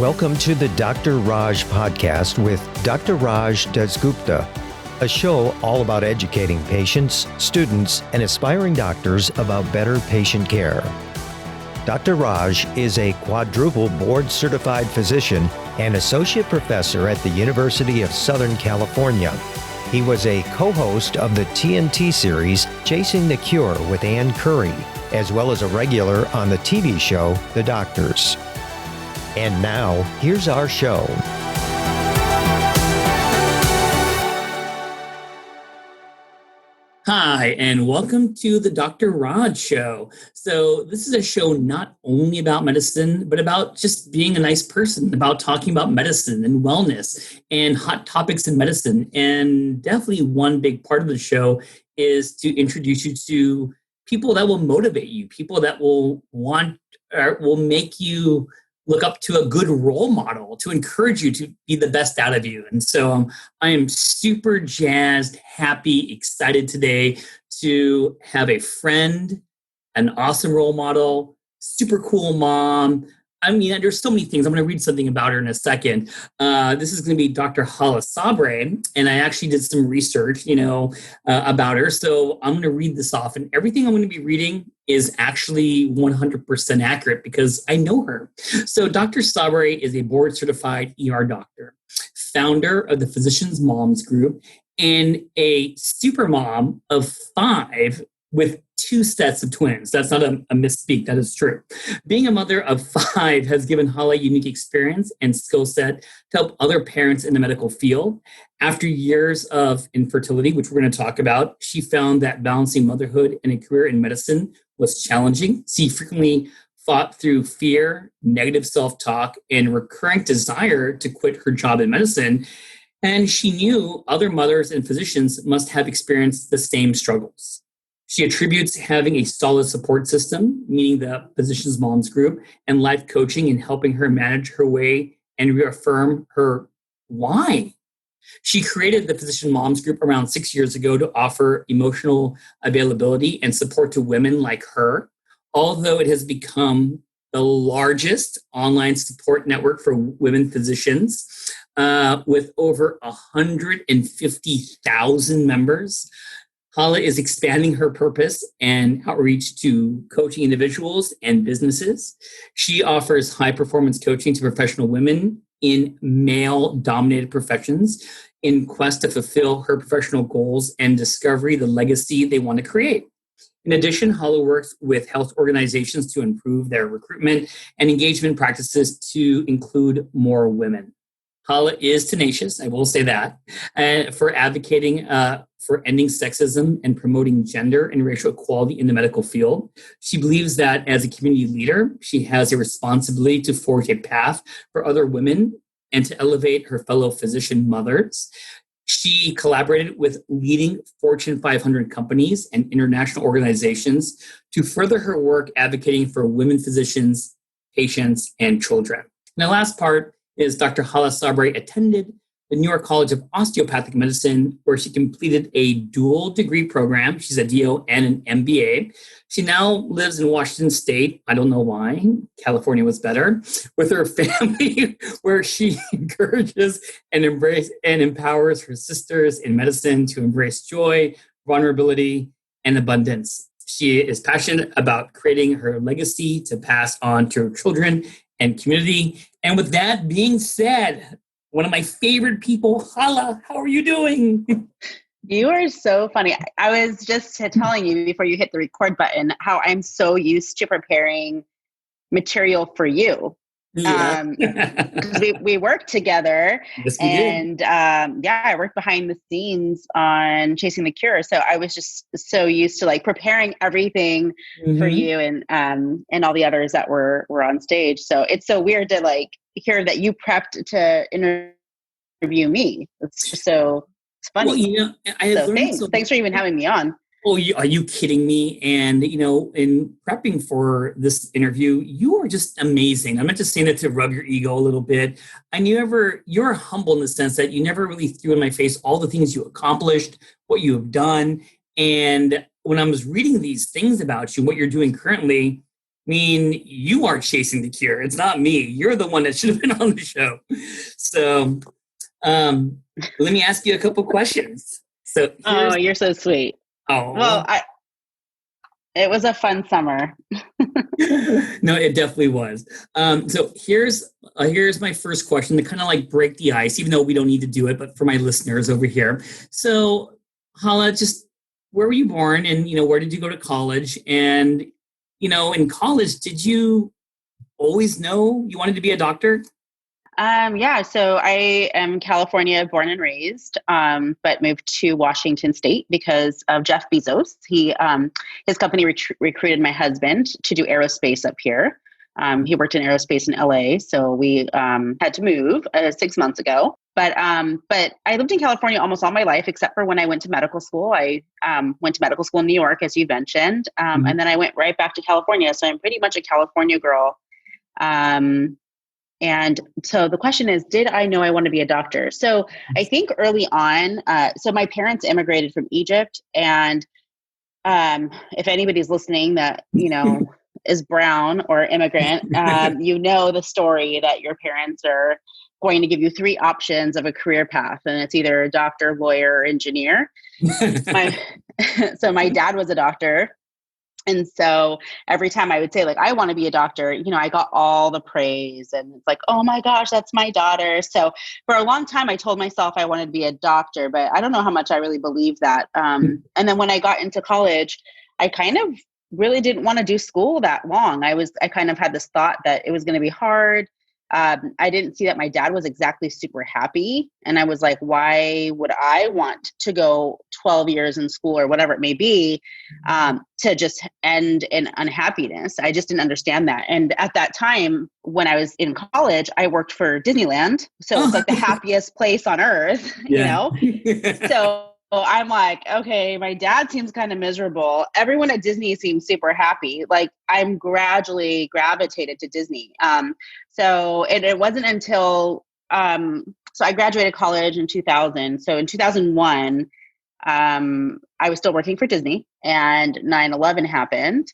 Welcome to the Dr. Raj Podcast with Dr. Raj Dasgupta, a show all about educating patients, students, and aspiring doctors about better patient care. Dr. Raj is a quadruple board-certified physician and associate professor at the University of Southern California. He was a co-host of the TNT series Chasing the Cure with Ann Curry, as well as a regular on the TV show The Doctors. And now, here's our show. Hi, and welcome to the Dr. Raj Show. So this is a show not only about medicine, but about just being a nice person, about talking about medicine and wellness and hot topics in medicine. And definitely one big part of the show is to introduce you to people that will motivate you, people that will make you look up to a good role model to encourage you to be the best out of you. And so I am super jazzed, happy, excited today to have a friend, an awesome role model, super cool mom. I mean, there's so many things. I'm going to read something about her in a second. This is going to be Dr. Hala Sabry, and I actually did some research, about her. So I'm going to read this off, and everything I'm going to be reading is actually 100% accurate because I know her. So Dr. Sabry is a board-certified ER doctor, founder of the Physicians Moms Group, and a super mom of 5 with 2 sets of twins. That's not a misspeak. That is true. Being a mother of 5 has given Hala unique experience and skill set to help other parents in the medical field. After years of infertility, which we're going to talk about, she found that balancing motherhood and a career in medicine was challenging. She frequently fought through fear, negative self-talk, and recurrent desire to quit her job in medicine. And she knew other mothers and physicians must have experienced the same struggles. She attributes having a solid support system, meaning the Physicians Moms Group, and life coaching in helping her manage her way and reaffirm her why. She created the Physician Moms Group around 6 years ago to offer emotional availability and support to women like her, although it has become the largest online support network for women physicians with over 150,000 members. Hala is expanding her purpose and outreach to coaching individuals and businesses. She offers high-performance coaching to professional women in male-dominated professions in quest to fulfill her professional goals and discover the legacy they want to create. In addition, Hala works with health organizations to improve their recruitment and engagement practices to include more women. Hala is tenacious, I will say that, for advocating for ending sexism and promoting gender and racial equality in the medical field. She believes that as a community leader, she has a responsibility to forge a path for other women and to elevate her fellow physician mothers. She collaborated with leading Fortune 500 companies and international organizations to further her work advocating for women physicians, patients, and children. And the last part is Dr. Hala Sabry attended the New York College of Osteopathic Medicine, where she completed a dual degree program. She's a DO and an MBA. She now lives in Washington State. I don't know why. California was better. With her family, where she encourages and empowers her sisters in medicine to embrace joy, vulnerability, and abundance. She is passionate about creating her legacy to pass on to her children and community. And with that being said, one of my favorite people, Hala, how are you doing? You are so funny. I was just telling you before you hit the record button how I'm so used to preparing material for you. Yeah. Because we work together. Yes, we and I work behind the scenes on Chasing the Cure. So I was just so used to like preparing everything for you and all the others that were on stage. So it's so weird to like hear that you prepped to interview me. It's just so it's funny. Well, I learned thanks for even having me on. Oh, are you kidding me? And, in prepping for this interview, you are just amazing. I'm not just saying that to rub your ego a little bit. And you're humble in the sense that you never really threw in my face all the things you accomplished, what you have done. And when I was reading these things about you, what you're doing currently, mean, you are chasing the cure. It's not me. You're the one that should have been on the show. So let me ask you a couple questions. So you're so sweet. Oh, well, it was a fun summer. No, it definitely was. So here's my first question to kind of like break the ice, even though we don't need to do it, but for my listeners over here. So Hala, just where were you born, and where did you go to college? And in college, did you always know you wanted to be a doctor? Yeah, so I am California born and raised, but moved to Washington State because of Jeff Bezos. His company recruited my husband to do aerospace up here. He worked in aerospace in LA, so we had to move 6 months ago. But I lived in California almost all my life, except for when I went to medical school. I went to medical school in New York, as you mentioned, and then I went right back to California. So I'm pretty much a California girl. And so the question is, did I know I want to be a doctor? So I think early on, so my parents immigrated from Egypt. And if anybody's listening that, is brown or immigrant, the story that your parents are going to give you 3 options of a career path. And it's either a doctor, lawyer, or engineer. So my dad was a doctor. And so every time I would say, like, I want to be a doctor, I got all the praise, and it's like, oh my gosh, that's my daughter. So for a long time, I told myself I wanted to be a doctor, but I don't know how much I really believed that. And then when I got into college, I kind of really didn't want to do school that long. I kind of had this thought that it was going to be hard. I didn't see that my dad was exactly super happy. And I was like, why would I want to go 12 years in school or whatever it may be, to just end in unhappiness? I just didn't understand that. And at that time, when I was in college, I worked for Disneyland. So it's like the happiest place on earth, So I'm like, okay, my dad seems kind of miserable. Everyone at Disney seems super happy. Like, I'm gradually gravitated to Disney. So it wasn't until, so I graduated college in 2000. So in 2001, I was still working for Disney, and 9/11 happened.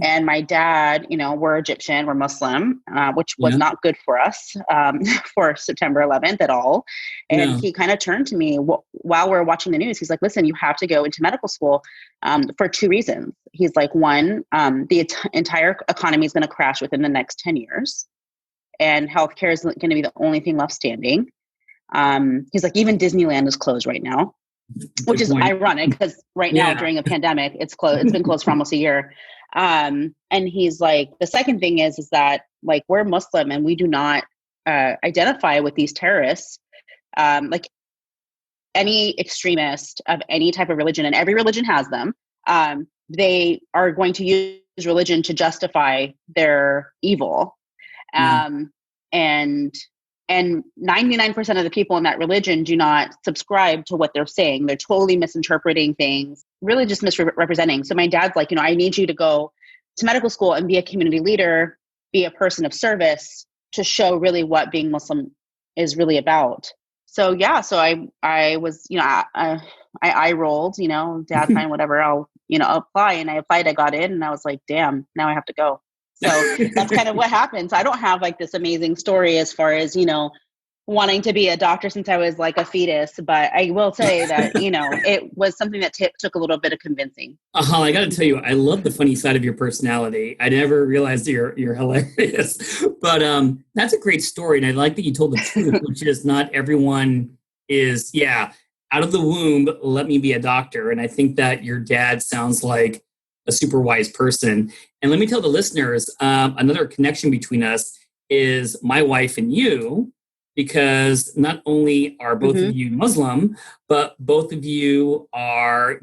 And my dad, we're Egyptian, we're Muslim, which was not good for us for September 11th at all. And he kind of turned to me while we're watching the news. He's like, listen, you have to go into medical school for 2 reasons. He's like, one, the entire economy is going to crash within the next 10 years. And healthcare is going to be the only thing left standing. He's like, even Disneyland is closed right now, which is ironic because right now during a pandemic, it's closed. It's been closed for almost a year. And he's like, the second thing is that, like, we're Muslim and we do not identify with these terrorists. Like, any extremist of any type of religion, and every religion has them, they are going to use religion to justify their evil. And 99% of the people in that religion do not subscribe to what they're saying. They're totally misinterpreting things, really just misrepresenting. So my dad's like, I need you to go to medical school and be a community leader, be a person of service, to show really what being Muslim is really about. So so I was, I rolled, dad, fine, whatever, I'll, apply. And I applied, I got in, and I was like, damn, now I have to go. So that's kind of what happened. So I don't have like this amazing story as far as, wanting to be a doctor since I was like a fetus, but I will say that, it was something that took a little bit of convincing. I got to tell you, I love the funny side of your personality. I never realized that you're hilarious, but that's a great story. And I like that you told the truth, which is not everyone is, out of the womb, let me be a doctor. And I think that your dad sounds like a super wise person. And let me tell the listeners, another connection between us is my wife and you, because not only are both of you Muslim, but both of you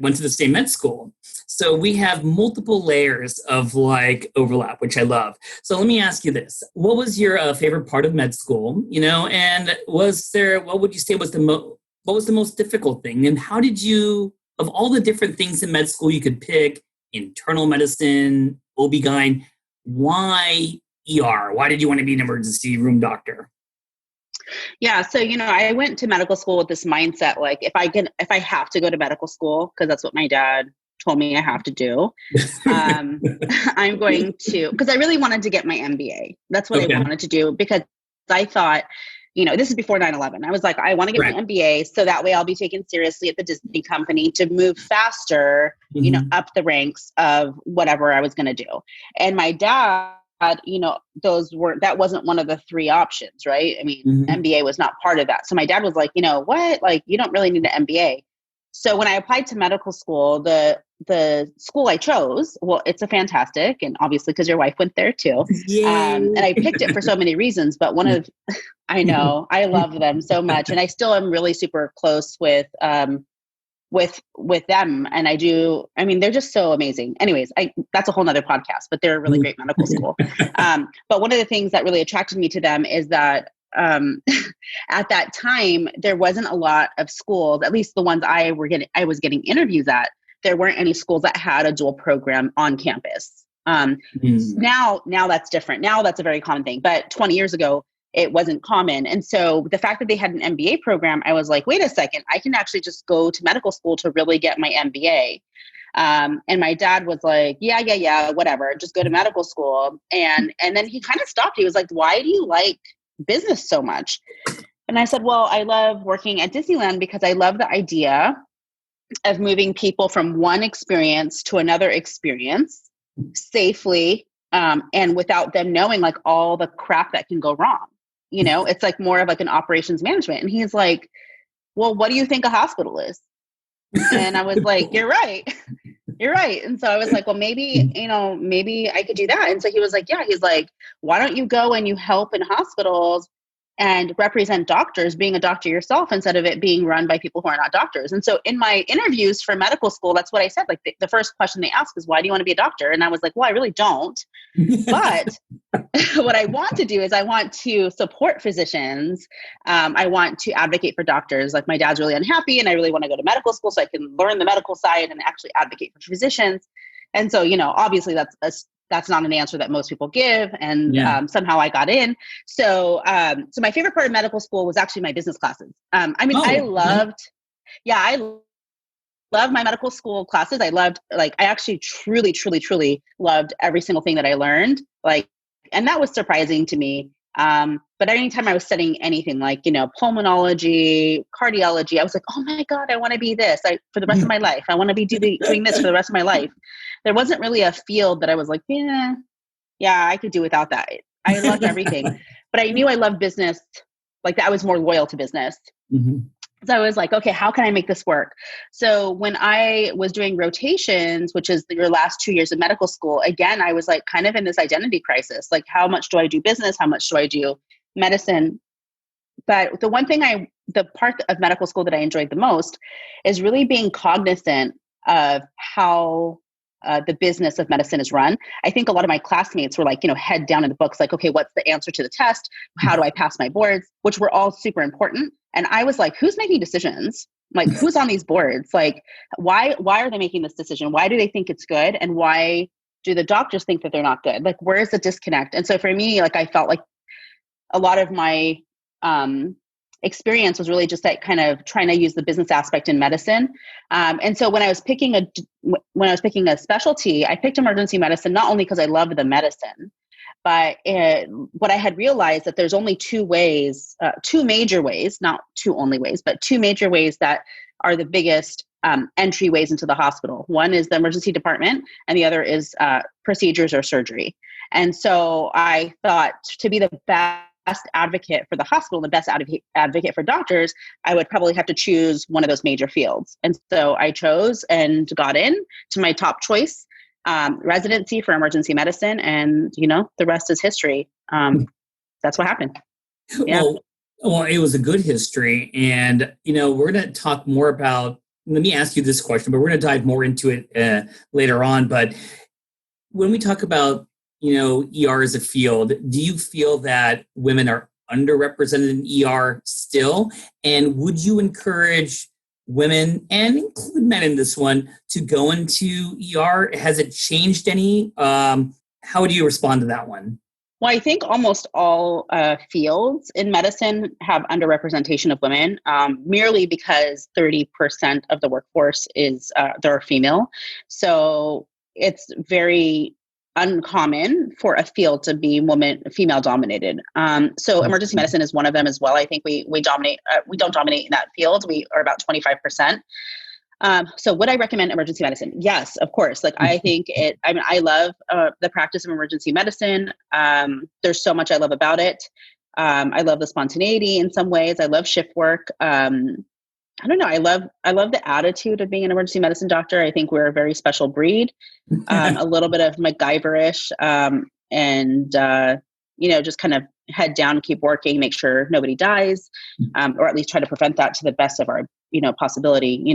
went to the same med school. So we have multiple layers of like overlap, which I love. So let me ask you this. What was your favorite part of med school? And what would you say was what was the most difficult thing? And how did you, of all the different things in med school you could pick, internal medicine, OB-GYN, why ER? Why did you want to be an emergency room doctor? Yeah. So, I went to medical school with this mindset, like if I have to go to medical school, because that's what my dad told me I have to do. I'm going to, because I really wanted to get my MBA. That's what I wanted to do, because I thought, this is before 9/11. I was like, I want to get my MBA so that way I'll be taken seriously at the Disney company to move faster, up the ranks of whatever I was going to do. And my dad, that wasn't one of the three options, right? I mean, MBA was not part of that. So my dad was like, what? Like, you don't really need an MBA. So when I applied to medical school, the school I chose, well, it's a fantastic, and obviously because your wife went there too. And I picked it for so many reasons, but I know, I love them so much. And I still am really super close with them. And they're just so amazing. Anyways, that's a whole nother podcast, but they're a really great medical school. But one of the things that really attracted me to them is that at that time, there wasn't a lot of schools, at least the ones I was getting interviews at. There weren't any schools that had a dual program on campus. Now that's different. Now that's a very common thing. But 20 years ago, it wasn't common. And so the fact that they had an MBA program, I was like, wait a second, I can actually just go to medical school to really get my MBA. And my dad was like, yeah, whatever, just go to medical school. And then he kind of stopped. He was like, why do you like business so much? And I said, well, I love working at Disneyland because I love the idea of moving people from one experience to another experience safely, and without them knowing like all the crap that can go wrong. It's like more of like an operations management. And he's like, well, what do you think a hospital is? And I was like, you're right. And so I was like, well, maybe I could do that. And so he was like, yeah, he's like, why don't you go and you help in hospitals and represent doctors, being a doctor yourself, instead of it being run by people who are not doctors. And so in my interviews for medical school, that's what I said. Like the first question they ask is, why do you want to be a doctor? And I was like, well, I really don't. But what I want to do is I want to support physicians. I want to advocate for doctors. Like my dad's really unhappy and I really want to go to medical school so I can learn the medical side and actually advocate for physicians. And so, obviously that's not an answer that most people give. And somehow I got in. So my favorite part of medical school was actually my business classes. I loved my medical school classes. I actually truly, truly, truly loved every single thing that I learned. And that was surprising to me. But anytime I was studying anything like, pulmonology, cardiology, I was like, oh my God, I want to be this for the rest of my life. I want to be doing this for the rest of my life. There wasn't really a field that I was like, yeah, I could do without that. I loved everything, but I knew I loved business. Like that I was more loyal to business. So I was like, okay, how can I make this work? So when I was doing rotations, which is your last 2 years of medical school, again, I was like kind of in this identity crisis. Like, how much do I do business? How much do I do medicine? But the part of medical school that I enjoyed the most is really being cognizant of how the business of medicine is run. I think a lot of my classmates were like, head down in the books, like, okay, what's the answer to the test? How do I pass my boards? Which were all super important. And I was like, who's making decisions? Like, who's on these boards? Like, why are they making this decision? Why do they think it's good? And why do the doctors think that they're not good? Like, where is the disconnect? And so for me, like, I felt like a lot of my experience was really just that kind of trying to use the business aspect in medicine. And so when I was picking a specialty, I picked emergency medicine, not only because I loved the medicine, but what I had realized that there's only two major ways, not two only ways, but two major ways that are the biggest entryways into the hospital. One is the emergency department, and the other is procedures or surgery. And so I thought, to be the best advocate for the hospital, the best advocate for doctors, I would probably have to choose one of those major fields. And so I chose and got in to my top choice, residency for emergency medicine. And, the rest is history. That's what happened. Yeah. Well, it was a good history. And, we're going to talk more about, let me ask you this question, but we're going to dive more into it later on. But when we talk about ER as a field, do you feel that women are underrepresented in ER still? And would you encourage women, and include men in this one, to go into ER? Has it changed any? How would you respond to that one? Well, I think almost all fields in medicine have underrepresentation of women, merely because 30% of the workforce is they're female. So it's very uncommon for a field to be female dominated. So emergency medicine is one of them as well. I think we dominate. We don't dominate in that field. We are about 25%. So would I recommend emergency medicine? Yes, of course. Like I love the practice of emergency medicine. There's so much I love about it. I love the spontaneity in some ways. I love shift work. I don't know. I love the attitude of being an emergency medicine doctor. I think we're a very special breed, a little bit of MacGyverish, and just kind of head down, keep working, make sure nobody dies, or at least try to prevent that to the best of our possibility,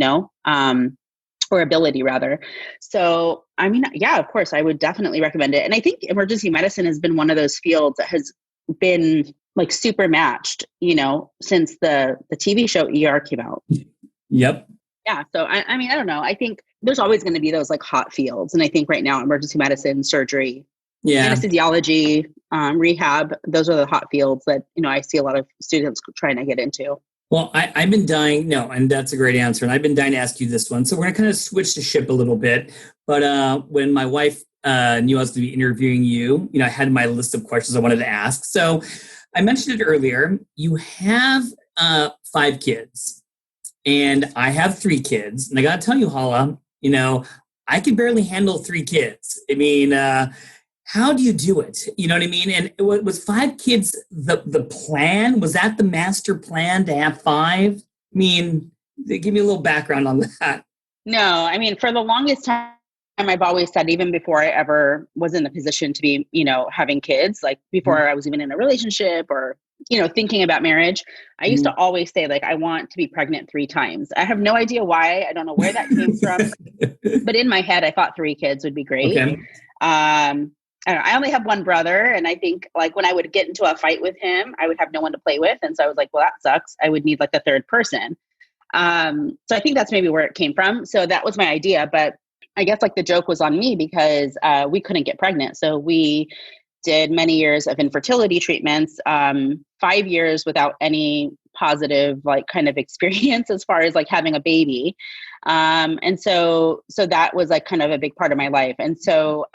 or ability rather. So, I mean, yeah, of course, I would definitely recommend it. And I think emergency medicine has been one of those fields that has been like super matched, since the TV show ER came out. Yep. Yeah. So, I mean, I don't know. I think there's always going to be those like hot fields. And I think right now, emergency medicine, surgery, anesthesiology, rehab, those are the hot fields that, I see a lot of students trying to get into. Well, I've been dying. No, and that's a great answer. And I've been dying to ask you this one. So we're going to kind of switch the ship a little bit. But when my wife knew I was going to be interviewing you, I had my list of questions I wanted to ask. So I mentioned it earlier. You have 5 kids, and I have 3 kids. And I got to tell you, Hala, I can barely handle 3 kids. I mean, how do you do it? You know what I mean? And was 5 kids the plan? Was that the master plan to have 5? I mean, give me a little background on that. No, I mean, for the longest time, I've always said, even before I ever was in the position to be, having kids, like before I was even in a relationship or, thinking about marriage, I used to always say, like, I want to be pregnant 3 times. I have no idea why. I don't know where that came from. But in my head, I thought 3 kids would be great. Okay. I only have one brother, and I think like when I would get into a fight with him, I would have no one to play with. And so I was like, well, that sucks. I would need like a 3rd person. So I think that's maybe where it came from. So that was my idea. But I guess like the joke was on me because we couldn't get pregnant. So we did many years of infertility treatments, 5 years without any positive like kind of experience as far as like having a baby. And so that was like kind of a big part of my life. And so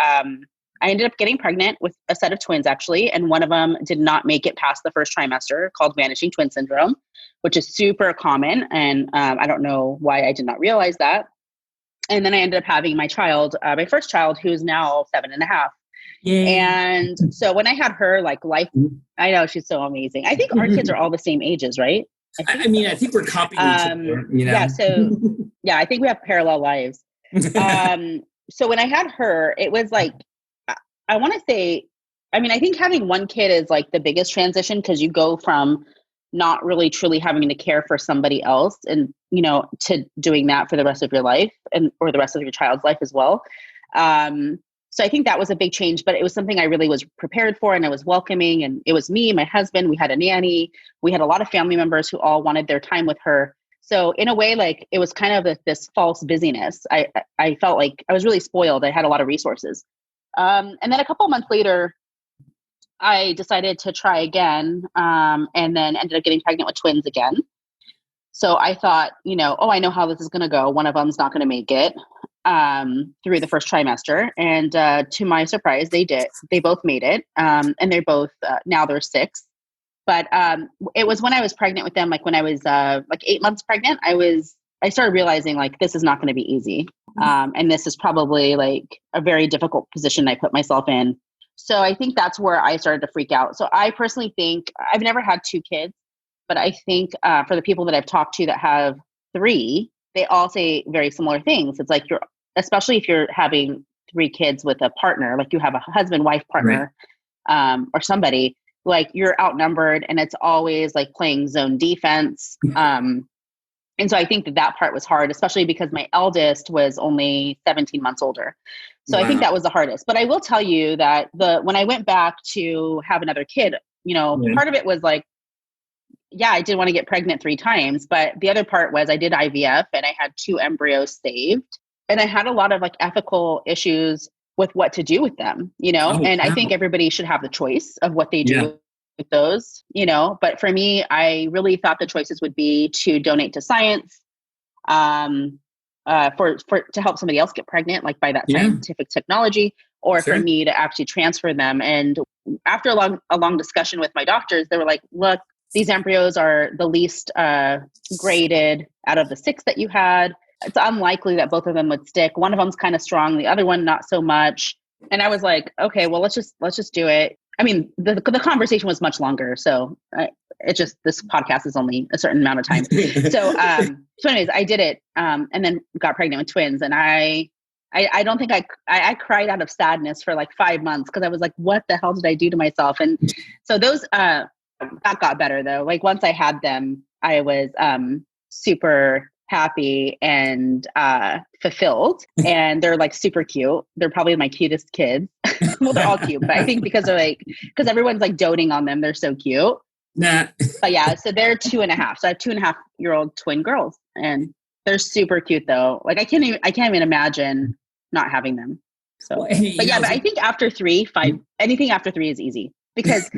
I ended up getting pregnant with a set of twins, actually, and one of them did not make it past the first trimester, called vanishing twin syndrome, which is super common. And I don't know why I did not realize that. And then I ended up having my first child, who's now 7.5. Yay. And so when I had her, like life, I know she's so amazing. I think our kids are all the same ages, right? I think we're copying each other. Yeah. So I think we have parallel lives. So when I had her, it was like, I want to say, I mean, I think having one kid is like the biggest transition because you go from not really truly having to care for somebody else and, to doing that for the rest of your life or the rest of your child's life as well. So I think that was a big change, but it was something I really was prepared for and I was welcoming. And it was me, my husband, we had a nanny, we had a lot of family members who all wanted their time with her. So in a way, like it was kind of this false busyness. I felt like I was really spoiled. I had a lot of resources. And then a couple of months later, I decided to try again, and then ended up getting pregnant with twins again. So I thought, I know how this is going to go. One of them's not going to make it through the first trimester. And to my surprise, they did. They both made it. And they're both, now they're 6. But it was when I was pregnant with them, like when I was like 8 months pregnant, I started realizing like, this is not going to be easy. And this is probably like a very difficult position I put myself in. So I think that's where I started to freak out. So I personally think I've never had 2 kids, but I think for the people that I've talked to that have 3, they all say very similar things. It's like especially if you're having 3 kids with a partner, like you have a husband, wife, partner, right. Or somebody, like you're outnumbered and it's always like playing zone defense. And so I think that part was hard, especially because my eldest was only 17 months older. So wow. I think that was the hardest. But I will tell you that when I went back to have another kid, part of it was like, I did want to get pregnant 3 times. But the other part was I did IVF and I had 2 embryos saved. And I had a lot of like ethical issues with what to do with them, and I think everybody should have the choice of what they do with those, but for me, I really thought the choices would be to donate to science, to help somebody else get pregnant, like by that scientific technology, or for me to actually transfer them. And after a long discussion with my doctors, they were like, look, these embryos are the least graded out of the 6 that you had. It's unlikely that both of them would stick. One of them's kind of strong, the other one not so much. And I was like, okay, well, let's just do it. I mean, the conversation was much longer, so this podcast is only a certain amount of time. So anyways, I did it, and then got pregnant with twins. And I don't think I cried out of sadness for like 5 months, because I was like, what the hell did I do to myself? And so those that got better though. Like once I had them, I was super happy and fulfilled, and they're like super cute. They're probably my cutest kids. Well, they're all cute, but I think because everyone's like doting on them, they're so cute. But yeah, so they're 2.5. So I have 2.5-year-old twin girls, and they're super cute though. Like I can't even imagine not having them. So, but I think after 3, 5, anything after 3 is easy, because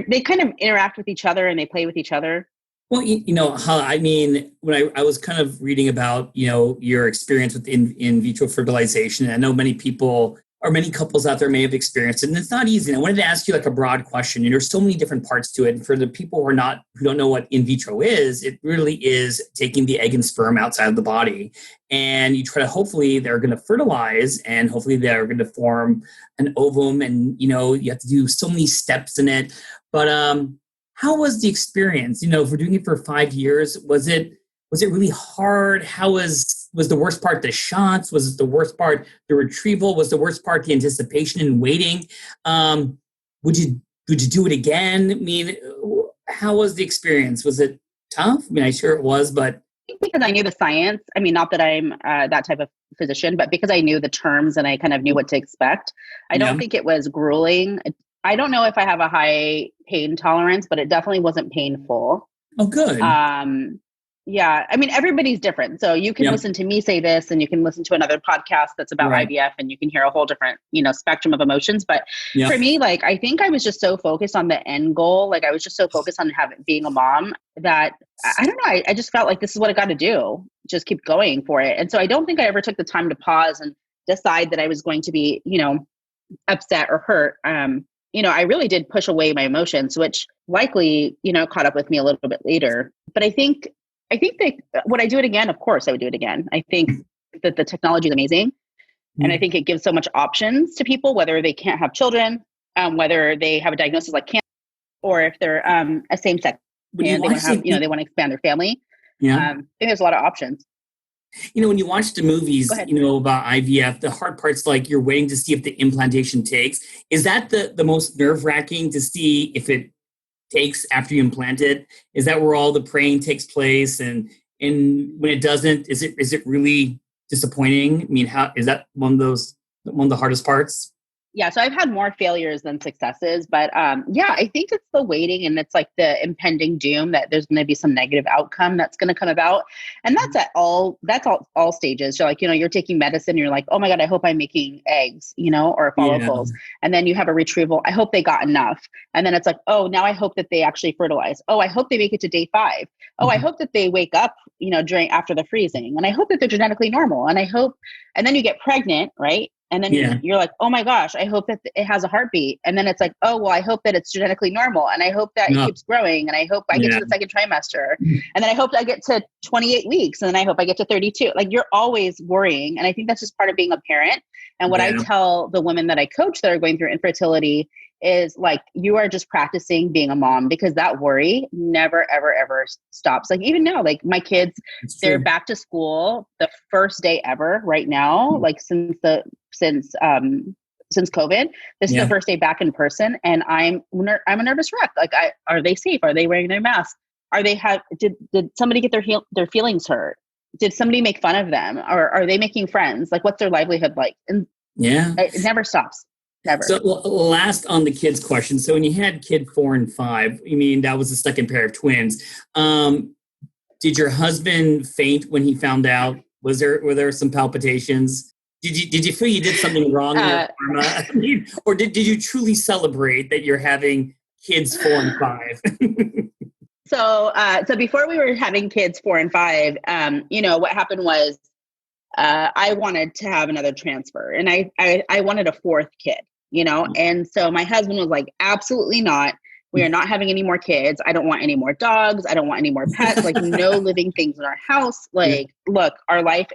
they kind of interact with each other and they play with each other. Well, I mean, when I was kind of reading about, your experience with in vitro fertilization, and I know many people or many couples out there may have experienced it, and it's not easy. And I wanted to ask you like a broad question. There's so many different parts to it. And for the people who don't know what in vitro is, it really is taking the egg and sperm outside of the body, and you try to, hopefully they're going to fertilize, and hopefully they're going to form an ovum, and you have to do so many steps in it. But how was the experience? For doing it for 5 years, was it really hard? How was the worst part the shots? Was it the worst part the retrieval? Was the worst part the anticipation and waiting? Would you do it again? I mean, how was the experience? Was it tough? I mean, I'm sure it was, but because I knew the science. I mean, not that I'm that type of physician, but because I knew the terms and I kind of knew what to expect. I don't think it was grueling. I don't know if I have a high pain tolerance, but it definitely wasn't painful. Oh, good. Yeah. I mean, everybody's different. So you can listen to me say this, and you can listen to another podcast that's about IVF, and you can hear a whole different, spectrum of emotions. But for me, like, I think I was just so focused on the end goal. Like I was just so focused on being a mom that I don't know. I just felt like this is what I got to do. Just keep going for it. And so I don't think I ever took the time to pause and decide that I was going to be, upset or hurt. I really did push away my emotions, which likely, caught up with me a little bit later. But I think that would I do it again? Of course I would do it again. I think that the technology is amazing. And I think it gives so much options to people, whether they can't have children, whether they have a diagnosis like cancer, or if they're a same-sex and they want to they want to expand their family. I think there's a lot of options. When you watch the movies, about IVF, the hard part's like you're waiting to see if the implantation takes. Is that the most nerve-wracking, to see if it takes after you implant it? Is that where all the praying takes place? And when it doesn't, is it really disappointing? I mean, how is that one of the hardest parts? Yeah. So I've had more failures than successes, but I think it's the waiting, and it's like the impending doom that there's going to be some negative outcome that's going to come about. And that's all stages. You're like, you're taking medicine, you're like, oh my God, I hope I'm making eggs, or follicles. Yeah. And then you have a retrieval. I hope they got enough. And then it's like, oh, now I hope that they actually fertilize. Oh, I hope they make it to day 5. Oh, I hope that they wake up, after the freezing. And I hope that they're genetically normal. And then you get pregnant, right? And then you're like, oh my gosh, I hope that it has a heartbeat. And then it's like, oh, well, I hope that it's genetically normal. And I hope that it keeps growing. And I hope I get to the second trimester. And then I hope I get to 28 weeks. And then I hope I get to 32. Like, you're always worrying. And I think that's just part of being a parent. And what I tell the women that I coach that are going through infertility is like, you are just practicing being a mom, because that worry never, ever, ever stops. Like even now, like my kids, they're back to school the first day ever right now, like since COVID. This is the first day back in person, and I'm a nervous wreck. Like, are they safe? Are they wearing their mask? Did somebody get their feelings hurt? Did somebody make fun of them? Or are they making friends? Like, what's their livelihood like? And it never stops. Never. So last on the kids question. So when you had kid 4 and 5, that was the second pair of twins. Did your husband faint when he found out? Were there some palpitations? Did you feel you did something wrong in your karma? I mean, or did you truly celebrate that you're having kids 4 and 5? So before we were having kids 4 and 5, what happened was I wanted to have another transfer, and I wanted a 4th kid, and so my husband was like, absolutely not. We are not having any more kids. I don't want any more dogs. I don't want any more pets, like no living things in our house. Like, look, our life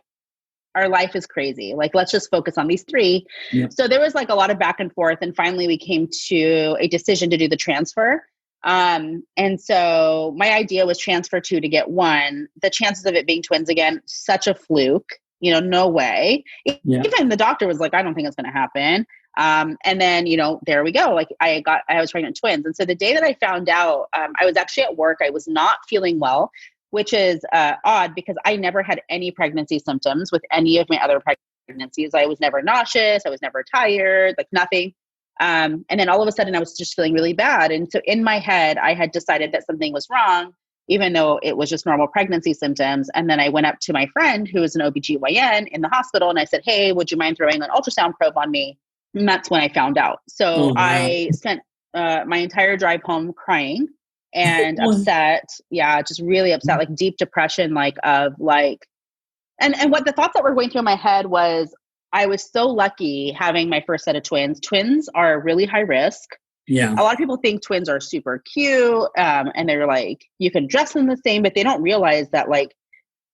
is crazy. Like, let's just focus on these 3. Yeah. So there was like a lot of back and forth. And finally we came to a decision to do the transfer. And so my idea was transfer 2 to get 1. The chances of it being twins again, such a fluke, no way. Yeah. Even the doctor was like, I don't think it's going to happen. And then, there we go. Like I was pregnant twins. And so the day that I found out, I was actually at work. I was not feeling well, which is odd because I never had any pregnancy symptoms with any of my other pregnancies. I was never nauseous. I was never tired, like nothing. And then all of a sudden I was just feeling really bad. And so in my head, I had decided that something was wrong, even though it was just normal pregnancy symptoms. And then I went up to my friend who is an OBGYN in the hospital. And I said, hey, would you mind throwing an ultrasound probe on me? And that's when I found out. So I spent my entire drive home crying and upset. Yeah, just really upset, like deep depression, and what the thoughts that were going through my head was, I was so lucky having my first set of twins. Twins are really high risk. Yeah. A lot of people think twins are super cute. And they're like, you can dress them the same, but they don't realize that like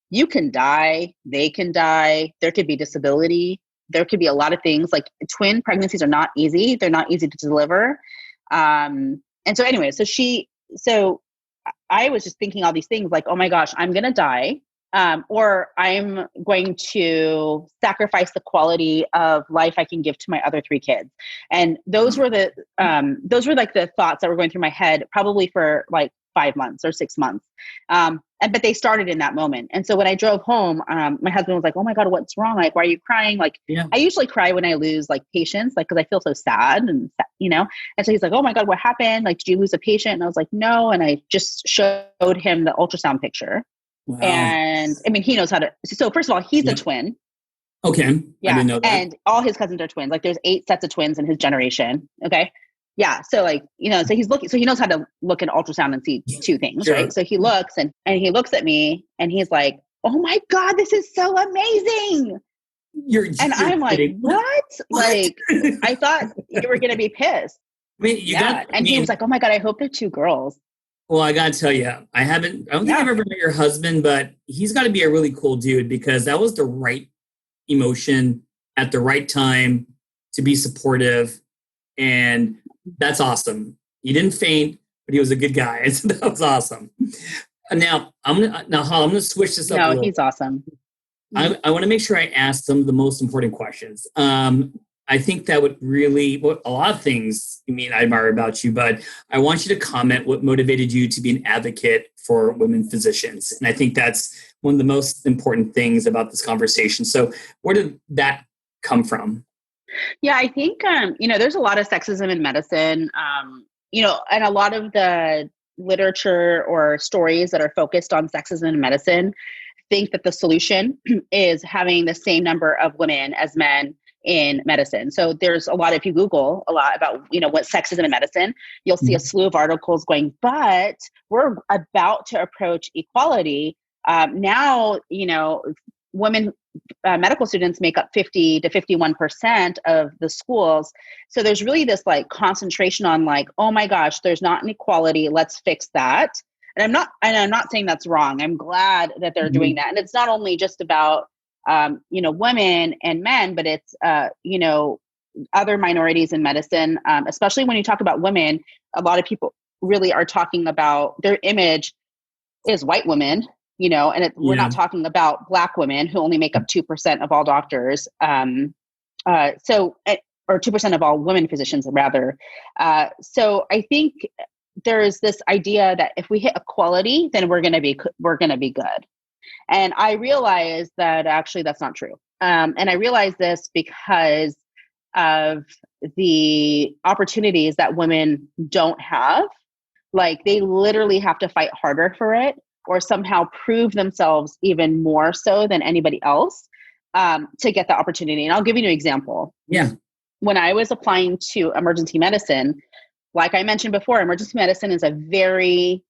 you can die, they can die. There could be disability. There could be a lot of things. Like twin pregnancies are not easy. They're not easy to deliver. And so anyway, so I was just thinking all these things like, oh my gosh, I'm going to die. Or I'm going to sacrifice the quality of life I can give to my other 3 kids. And those were like the thoughts that were going through my head probably for like 5 months or 6 months. But they started in that moment. And so when I drove home, my husband was like, oh my God, what's wrong? Like, why are you crying? Like, I usually cry when I lose like patients, like, cause I feel so sad and so he's like, oh my God, what happened? Like, did you lose a patient? And I was like, no. And I just showed him the ultrasound picture. Wow. And I mean, he knows how to, so first of all, he's a twin. Okay. Yeah. I didn't know that. And all his cousins are twins. Like there's 8 sets of twins in his generation. Okay. Yeah. So like, so he's looking, so he knows how to look at ultrasound and see 2 things, sure. Right? So he looks and he looks at me and he's like, oh my God, this is so amazing. I'm like, what? Like, I thought you were going to be pissed. Wait, he was like, oh my God, I hope they're 2 girls. Well, I got to tell you, I don't think I've ever met your husband, but he's got to be a really cool dude because that was the right emotion at the right time to be supportive. And that's awesome. He didn't faint, but he was a good guy. So that was awesome. Now, I'm going to switch this up. No, he's awesome. I want to make sure I ask some of the most important questions. I think that would really, a lot of things I admire about you, but I want you to comment what motivated you to be an advocate for women physicians. And I think that's one of the most important things about this conversation. So where did that come from? Yeah, I think, there's a lot of sexism in medicine, and a lot of the literature or stories that are focused on sexism in medicine think that the solution is having the same number of women as men in medicine. So there's a lot, if you Google a lot about, what sexism in medicine, you'll see a slew of articles going, but we're about to approach equality. Now, women medical students make up 50 to 51% of the schools. So there's really this like concentration on like, oh my gosh, there's not an equality. Let's fix that. And I'm not saying that's wrong. I'm glad that they're doing that. And it's not only just about, women and men, but it's, other minorities in medicine, especially when you talk about women, a lot of people really are talking about their image is white women, we're not talking about Black women who only make up 2% of all doctors. Or 2% of all women physicians rather. So I think there's this idea that if we hit equality, then we're going to be good. And I realized that actually that's not true. And I realized this because of the opportunities that women don't have. Like they literally have to fight harder for it or somehow prove themselves even more so than anybody else. to get the opportunity. And I'll give you an example. Yeah. When I was applying to emergency medicine, like I mentioned before, emergency medicine is a very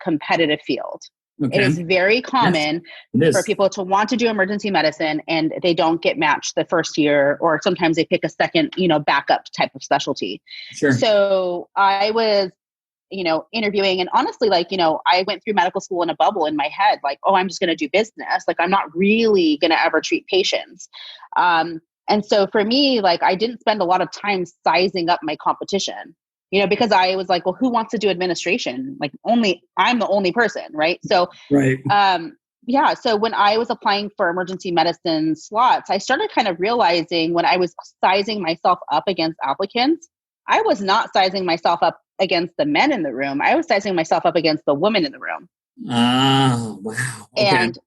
competitive field. Okay. It is very common Yes, for people to want to do emergency medicine and they don't get matched the first year, or sometimes they pick a second, backup type of specialty. Sure. So I was, interviewing, and honestly, I went through medical school in a bubble in my head, I'm just going to do business. I'm not really going to ever treat patients. And so for me, I didn't spend a lot of time sizing up my competition, because I was like, well, who wants to do administration? I'm the only person. Right. So, right. So when I was applying for emergency medicine slots, I started kind of realizing when I was sizing myself up against applicants, I was not sizing myself up against the men in the room. I was sizing myself up against the women in the room. Oh, wow. Okay. And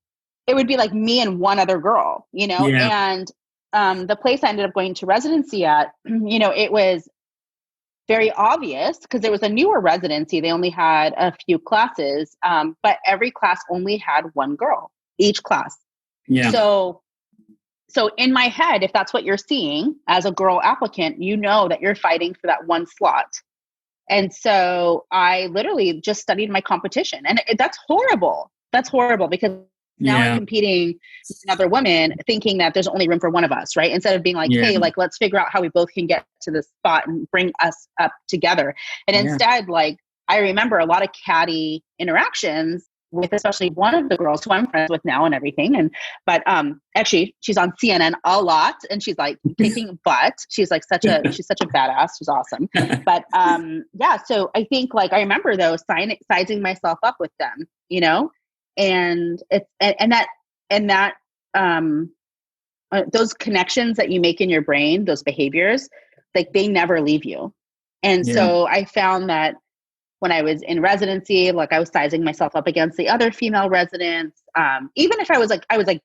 it would be me and one other girl, and the place I ended up going to residency at, it was very obvious because it was a newer residency. They only had a few classes, but every class only had one girl, each class. Yeah. So in my head, if that's what you're seeing as a girl applicant, you know that you're fighting for that one slot. And so I literally just studied my competition, and that's horrible. That's horrible because now I'm competing with another woman thinking that there's only room for one of us, right? Instead of being hey, let's figure out how we both can get to this spot and bring us up together. And instead, I remember a lot of catty interactions with especially one of the girls who I'm friends with now and everything. But actually she's on CNN a lot and she's kicking butt. She's she's such a badass. She's awesome. But so I think I remember though sizing myself up with them, and those connections that you make in your brain, those behaviors, they never leave you. And so I found that when I was in residency, I was sizing myself up against the other female residents. Even if I was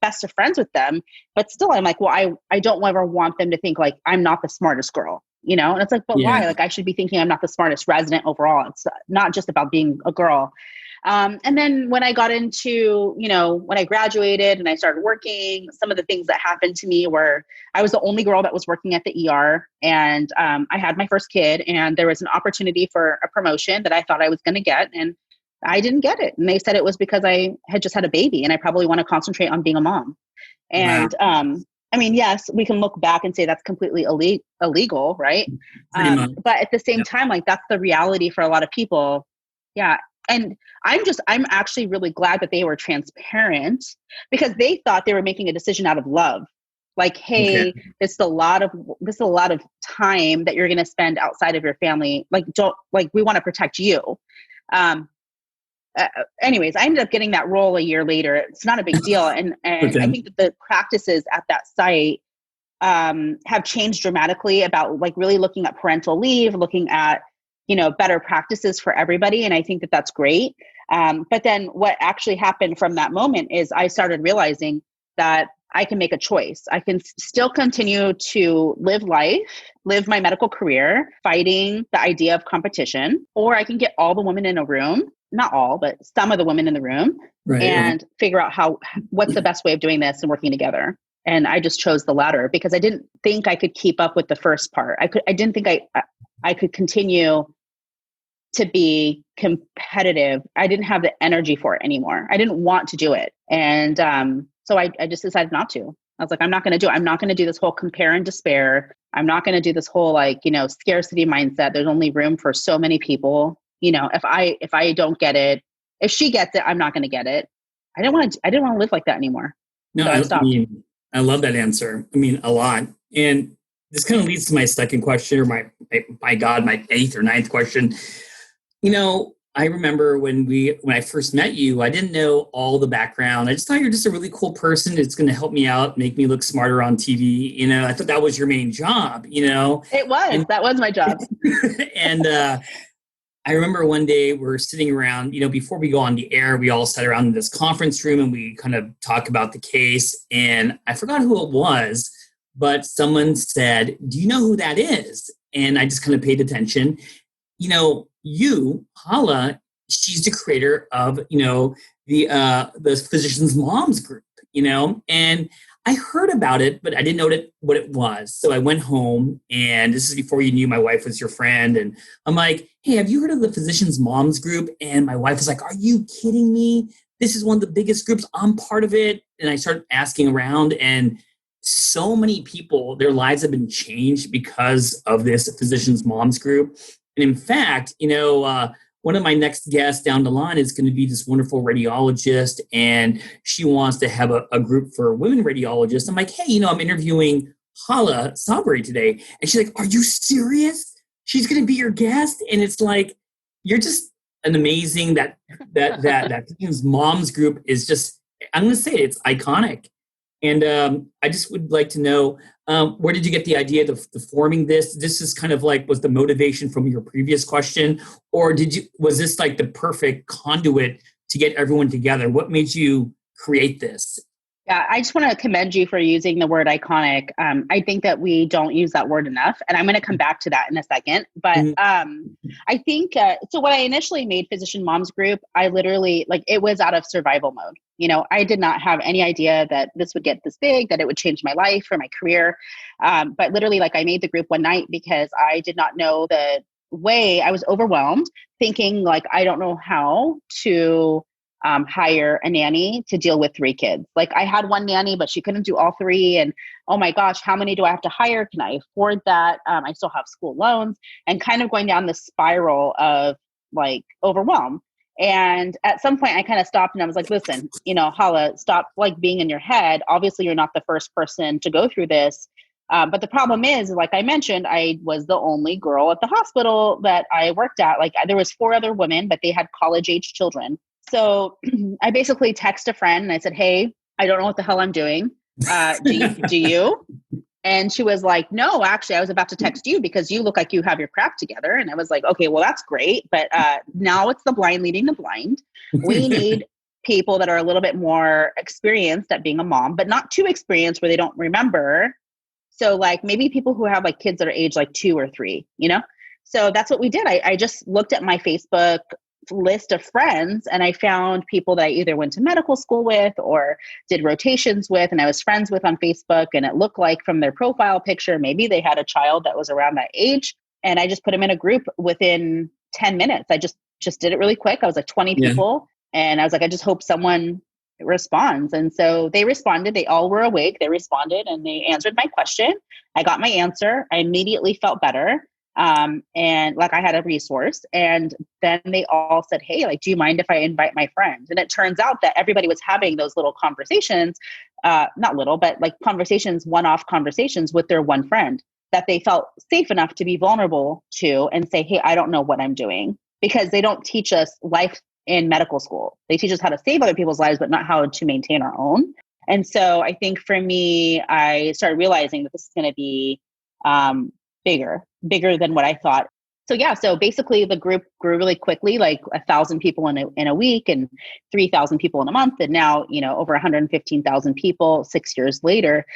best of friends with them, but still I'm well, I don't ever want them to think I'm not the smartest girl, and it's but why? I should be thinking I'm not the smartest resident overall. It's not just about being a girl. And then when I got into, when I graduated and I started working, some of the things that happened to me were I was the only girl that was working at the ER, and I had my first kid, and there was an opportunity for a promotion that I thought I was going to get, and I didn't get it. And they said it was because I had just had a baby and I probably want to concentrate on being a mom. And yes, we can look back and say that's completely illegal, right? But at the same time, that's the reality for a lot of people. Yeah. And I'm actually really glad that they were transparent because they thought they were making a decision out of love. Hey, this is a lot of time that you're going to spend outside of your family. We want to protect you. Anyways, I ended up getting that role a year later. It's not a big deal. And I think that the practices at that site have changed dramatically about really looking at parental leave, looking at better practices for everybody. And I think that that's great. But then what actually happened from that moment is I started realizing that I can make a choice. I can still continue to live my medical career, fighting the idea of competition, or I can get all the women in a room, not all, but some of the women in the room, and figure out what's the best way of doing this and working together. And I just chose the latter because I didn't think I could keep up with the first part. I didn't think I could continue to be competitive. I didn't have the energy for it anymore. I didn't want to do it. And so I just decided not to. I was I'm not going to do it. I'm not going to do this whole compare and despair. I'm not going to do this whole scarcity mindset. There's only room for so many people. If I don't get it, if she gets it, I'm not going to get it. I didn't want to live like that anymore. No, So I love that answer. A lot. And this kind of leads to my second question, or my 8th or 9th question. I remember when I first met you, I didn't know all the background. I just thought you're just a really cool person. It's going to help me out, make me look smarter on TV. I thought that was your main job, It was. That was my job. And I remember one day we're sitting around, before we go on the air, we all sat around in this conference room and we kind of talk about the case. And I forgot who it was, but someone said, "Do you know who that is?" And I just kind of paid attention. Hala, she's the creator of, the Physicians Moms group, and I heard about it, but I didn't know what it was. So I went home, and this is before you knew my wife was your friend. And I'm like, hey, have you heard of the Physicians Moms Group? And my wife was like, are you kidding me? This is one of the biggest groups. I'm part of it. And I started asking around, and so many people, their lives have been changed because of this Physicians Moms Group. And in fact, one of my next guests down the line is going to be this wonderful radiologist, and she wants to have a group for women radiologists. I'm like, hey, I'm interviewing Hala Sabry today. And she's like, are you serious? She's going to be your guest? And it's like, you're just an amazing, that Moms Group is just, I'm going to say it's iconic. And I just would like to know, where did you get the idea of forming this? This is kind of like, was the motivation from your previous question, or was this like the perfect conduit to get everyone together? What made you create this? Yeah, I just want to commend you for using the word iconic. I think that we don't use that word enough, and I'm going to come back to that in a second. But I think, so when I initially made Physician Moms Group, I literally, it was out of survival mode. I did not have any idea that this would get this big, that it would change my life or my career. But literally, I made the group one night because I did not know the way. I was overwhelmed, thinking I don't know how to hire a nanny to deal with 3 kids. I had one nanny, but she couldn't do all 3. And oh my gosh, how many do I have to hire? Can I afford that? I still have school loans, and kind of going down the spiral of overwhelm. And at some point I kind of stopped and I was like, listen, Hala, stop being in your head. Obviously you're not the first person to go through this. But the problem is, like I mentioned, I was the only girl at the hospital that I worked at. There was 4 other women, but they had college-age children. So I basically text a friend and I said, hey, I don't know what the hell I'm doing. Do you? And she was like, no, actually, I was about to text you because you look like you have your crap together. And I was like, okay, well, that's great. But now it's the blind leading the blind. We need people that are a little bit more experienced at being a mom, but not too experienced where they don't remember. So maybe people who have kids that are age 2 or 3, So that's what we did. I just looked at my Facebook list of friends and I found people that I either went to medical school with or did rotations with, and I was friends with on Facebook. And it looked like from their profile picture, maybe they had a child that was around that age. And I just put them in a group within 10 minutes. I just did it really quick. I was 20 people. And I was I just hope someone responds. And so they responded. They all were awake. They responded and they answered my question. I got my answer. I immediately felt better. And I had a resource, and then they all said, hey, do you mind if I invite my friend? And it turns out that everybody was having those little conversations, not little, but conversations, one-off conversations with their one friend that they felt safe enough to be vulnerable to and say, hey, I don't know what I'm doing, because they don't teach us life in medical school. They teach us how to save other people's lives, but not how to maintain our own. And so I think for me, I started realizing that this is going to be, bigger than what I thought. So basically the group grew really quickly, 1,000 people in a week and 3,000 people in a month. And now, over 115,000 people 6 years later,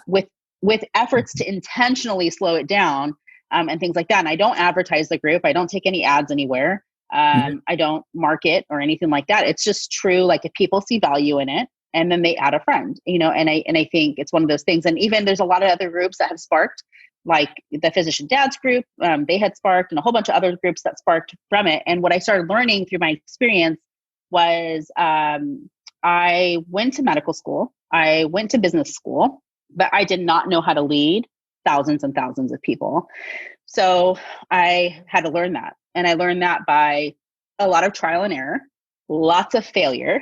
with efforts to intentionally slow it down, and things like that. And I don't advertise the group. I don't take any ads anywhere. I don't market or anything like that. It's just true. If people see value in it and then they add a friend, and I think it's one of those things. And even there's a lot of other groups that have sparked, the Physician Dads group, they had sparked, and a whole bunch of other groups that sparked from it. And what I started learning through my experience was I went to medical school, I went to business school, but I did not know how to lead thousands and thousands of people. So I had to learn that. And I learned that by a lot of trial and error, lots of failure,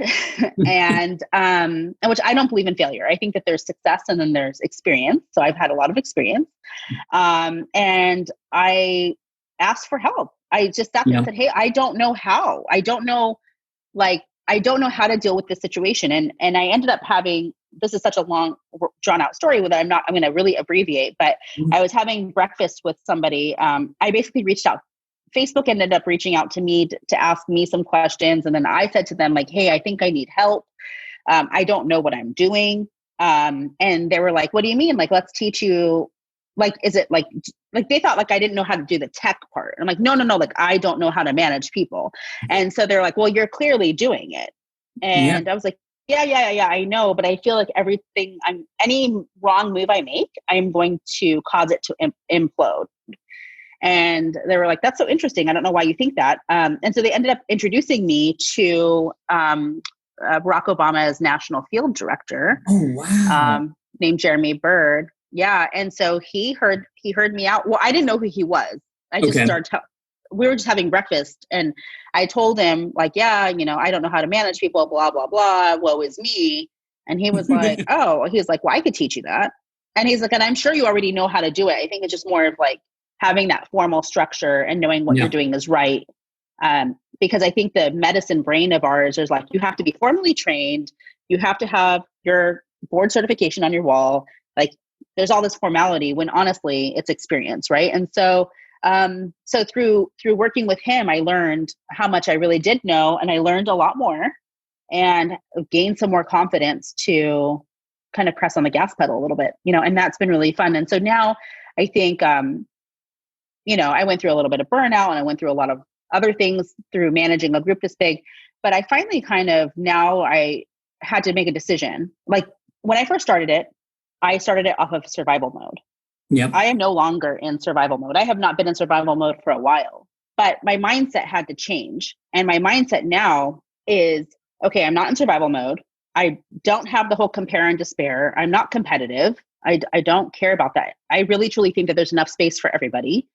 and which I don't believe in failure. I think that there's success and then there's experience. So I've had a lot of experience. And I asked for help. I just sat there and said, hey, I don't know how. I don't know how to deal with this situation. And I ended up having, this is such a long, drawn out story that I'm going to really abbreviate, but I was having breakfast with somebody. I basically reached out. Facebook ended up reaching out to me to ask me some questions. And then I said to them, hey, I think I need help. I don't know what I'm doing. And they were like, what do you mean? Let's teach you. Is it they thought I didn't know how to do the tech part. I'm no, I don't know how to manage people. And so they're like, well, you're clearly doing it. And I was like, Yeah. I know, but I feel like any wrong move I make, I'm going to cause it to implode. And they were like, that's so interesting. I don't know why you think that. And so they ended up introducing me to Barack Obama's national field director. Oh, wow. Named Jeremy Bird. Yeah. And so he heard me out. Well, I didn't know who he was. I just we were just having breakfast and I told him like, yeah, I don't know how to manage people, blah, blah, blah. Woe is me. And he was like, well, I could teach you that. And he's like, and I'm sure you already know how to do it. I think it's just more of like having that formal structure and knowing what you're doing is right. Because I think the medicine brain of ours is like, you have to be formally trained. You have to have your board certification on your wall. Like there's all this formality when honestly it's experience. Right. And so, through working with him, I learned how much I really did know. And I learned a lot more and gained some more confidence to kind of press on the gas pedal a little bit, and that's been really fun. And so now I think, I went through a little bit of burnout and I went through a lot of other things through managing a group this big, but I finally now I had to make a decision. Like when I first started it, I started it off of survival mode. Yep. I am no longer in survival mode. I have not been in survival mode for a while, but my mindset had to change. And my mindset now is, okay, I'm not in survival mode. I don't have the whole compare and despair. I'm not competitive. I don't care about that. I really, truly think that there's enough space for everybody.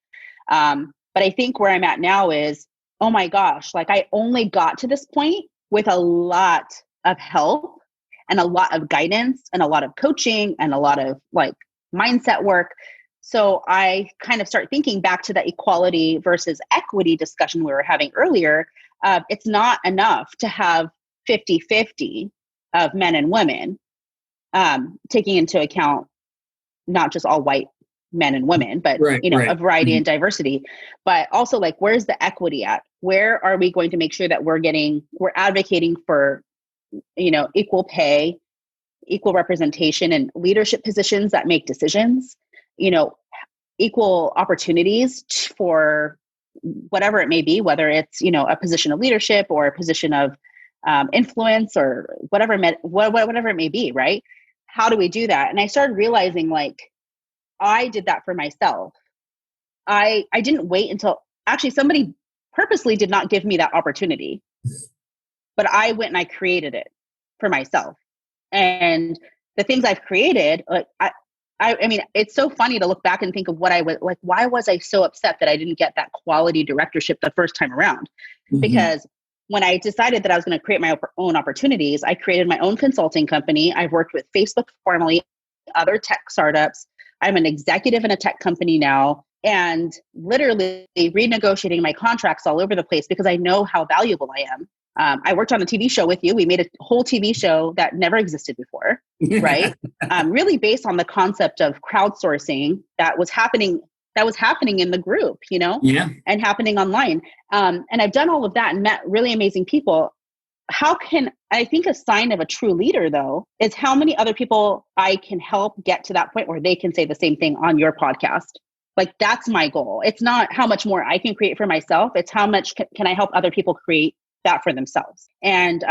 But I think where I'm at now is, oh my gosh, like I only got to this point with a lot of help and a lot of guidance and a lot of coaching and a lot of like mindset work. So I kind of start thinking back to the equality versus equity discussion we were having earlier. It's not enough to have 50-50 of men and women, taking into account not just all white men and women, but a variety and diversity, but also like, where's the equity at? Where are we going to make sure that we're advocating for, equal pay, equal representation in leadership positions that make decisions, equal opportunities for whatever it may be, whether it's, a position of leadership or a position of influence or whatever it may be, right? How do we do that? And I started realizing like, I did that for myself. I didn't wait until actually somebody purposely did not give me that opportunity, but I went and I created it for myself. And the things I've created, like I mean, it's so funny to look back and think of what I was like. Why was I so upset that I didn't get that quality directorship the first time around? Mm-hmm. Because when I decided that I was going to create my own opportunities, I created my own consulting company. I've worked with Facebook formerly, other tech startups. I'm an executive in a tech company now, and literally renegotiating my contracts all over the place because I know how valuable I am. I worked on a TV show with you. We made a whole TV show that never existed before, right? Really based on the concept of crowdsourcing that was happening in the group, and happening online. And I've done all of that and met really amazing people. I think a sign of a true leader, though, is how many other people I can help get to that point where they can say the same thing on your podcast. Like, that's my goal. It's not how much more I can create for myself. It's how much can I help other people create that for themselves. And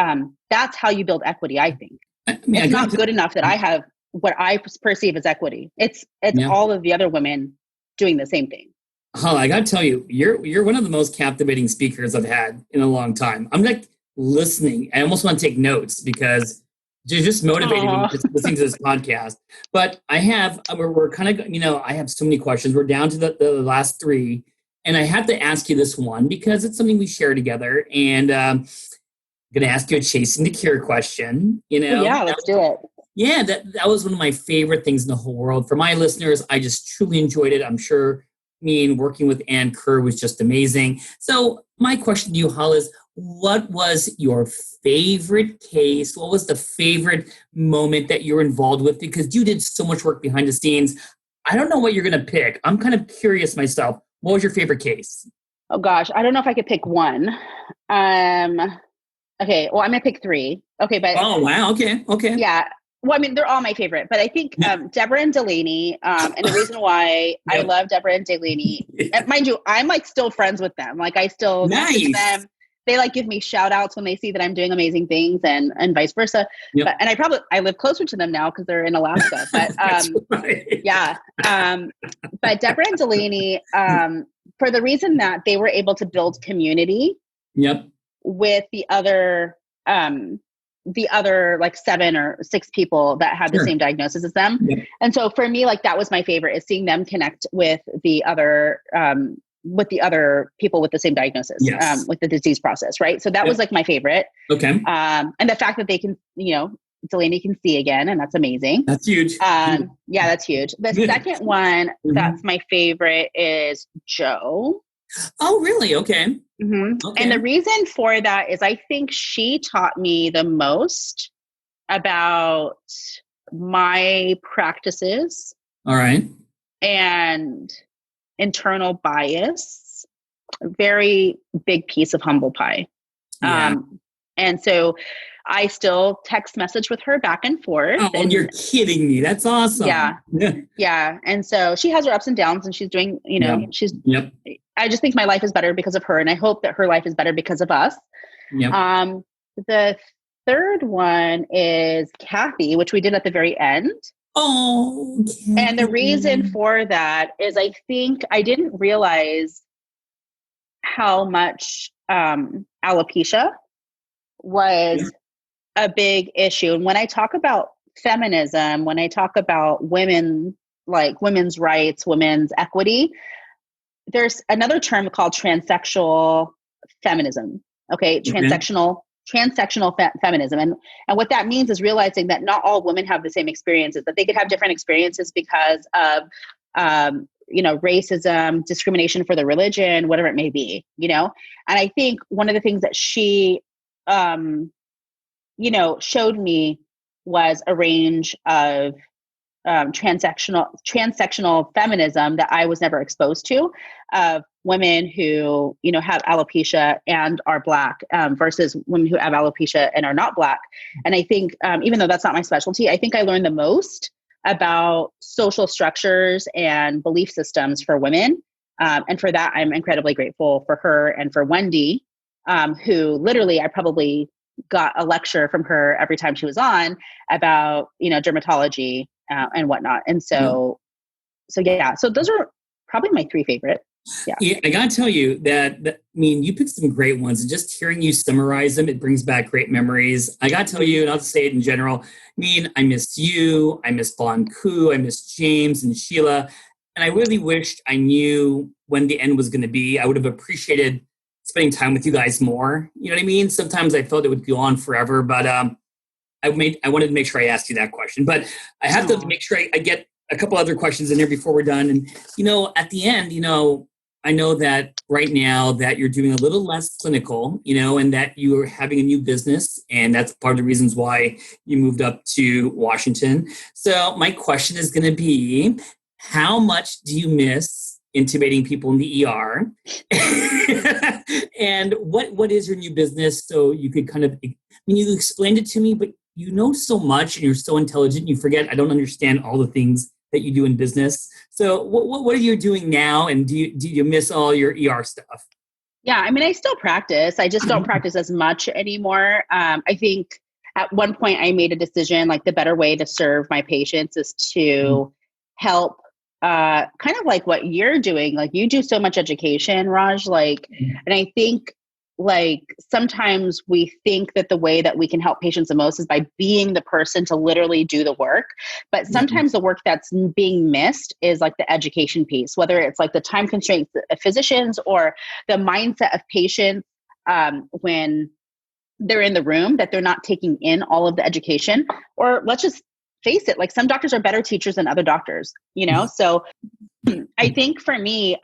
that's how you build equity, I think. It's not good enough that I have what I perceive as equity. It's all of the other women doing the same thing. Hala, I got to tell you, you're one of the most captivating speakers I've had in a long time. I'm like listening. I almost want to take notes because you're just motivating me just listening to this podcast. But we're kind of, I have so many questions. We're down to the last three. And I have to ask you this one because it's something we share together. And I'm going to ask you a chasing the cure question. Yeah, let's do it. Yeah, that was one of my favorite things in the whole world. For my listeners, I just truly enjoyed it. I'm sure working with Ann Kerr was just amazing. So my question to you, Hala, is what was your favorite case? What was the favorite moment that you're involved with? Because you did so much work behind the scenes. I don't know what you're going to pick. I'm kind of curious myself. What was your favorite case? Oh gosh, I don't know if I could pick one. Okay, well, I'm gonna pick three. Okay, but oh wow, okay. Yeah, well, I mean, they're all my favorite, but I think Deborah and Delaney. And the reason why I love Deborah and Delaney, and mind you, I'm like still friends with them. Like I still message them. they like give me shout outs when they see that I'm doing amazing things and vice versa. Yep. But, and I live closer to them now because they're in Alaska, but, right. yeah. But Deborah and Delaney, for the reason that they were able to build community Yep. with the other like 7 or 6 people that had the same diagnosis as them. Yep. And so for me, like that was my favorite, is seeing them connect with the other people with the same diagnosis, with the disease process. Right. So that was like my favorite. Okay. And the fact that they can, Delaney can see again, and that's amazing. That's huge. Yeah, that's huge. The second one that's my favorite is Joe. Oh, really? Okay. Mm-hmm. Okay. And the reason for that is I think she taught me the most about my practices. All right. And internal bias. Very big piece of humble pie. Yeah. And so I still text message with her back and forth. Oh, and you're kidding me. That's awesome. Yeah. Yeah. And so she has her ups and downs, and she's doing, Yep. I just think my life is better because of her. And I hope that her life is better because of us. Yep. The third one is Kathy, which we did at the very end. Oh, Kathy. And the reason for that is I think I didn't realize how much alopecia was a big issue. And when I talk about feminism, when I talk about women's rights, women's equity, there's another term called transsexual feminism. Okay. Transsexual feminism. And what that means is realizing that not all women have the same experiences, that they could have different experiences because of, racism, discrimination for the religion, whatever it may be, And I think one of the things that she, showed me was a range of transsectional feminism that I was never exposed to, of women who, have alopecia and are Black versus women who have alopecia and are not Black. And I think, even though that's not my specialty, I think I learned the most about social structures and belief systems for women. And for that, I'm incredibly grateful for her and for Wendy, who literally I probably got a lecture from her every time she was on about, dermatology and whatnot. And so those are probably my 3 favorite. Yeah, I gotta tell you that you picked some great ones, and just hearing you summarize them, it brings back great memories. I gotta tell you, and I'll say it in general, I miss you, I miss Blancu, I miss James and Sheila, and I really wished I knew when the end was going to be. I would have appreciated spending time with you guys more. You know what I mean? Sometimes I felt it would go on forever, but I wanted to make sure I asked you that question. But I have to make sure I get a couple other questions in there before we're done. And, at the end, I know that right now that you're doing a little less clinical, and that you're having a new business, and that's part of the reasons why you moved up to Washington. So my question is going to be, how much do you miss intubating people in the ER? And what is your new business? So you could kind of, you explained it to me, but you know so much and you're so intelligent, you forget I don't understand all the things that you do in business. So what are you doing now? And do you miss all your ER stuff? Yeah, I still practice. I just don't practice as much anymore. I think at one point I made a decision, like the better way to serve my patients is to help kind of like what you're doing. Like you do so much education, Raj, and I think sometimes we think that the way that we can help patients the most is by being the person to literally do the work. But sometimes the work that's being missed is like the education piece, whether it's like the time constraints of physicians or the mindset of patients when they're in the room, that they're not taking in all of the education. Or let's just face it, like some doctors are better teachers than other doctors, So I think for me,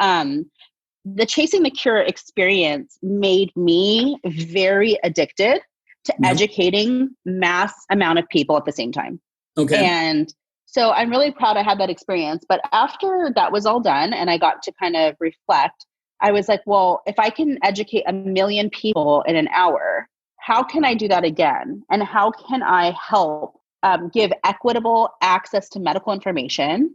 the Chasing the Cure experience made me very addicted to educating mass amount of people at the same time. Okay. And so I'm really proud I had that experience. But after that was all done and I got to kind of reflect, I was like, well, if I can educate 1 million people in an hour, how can I do that again? And how can I help give equitable access to medical information?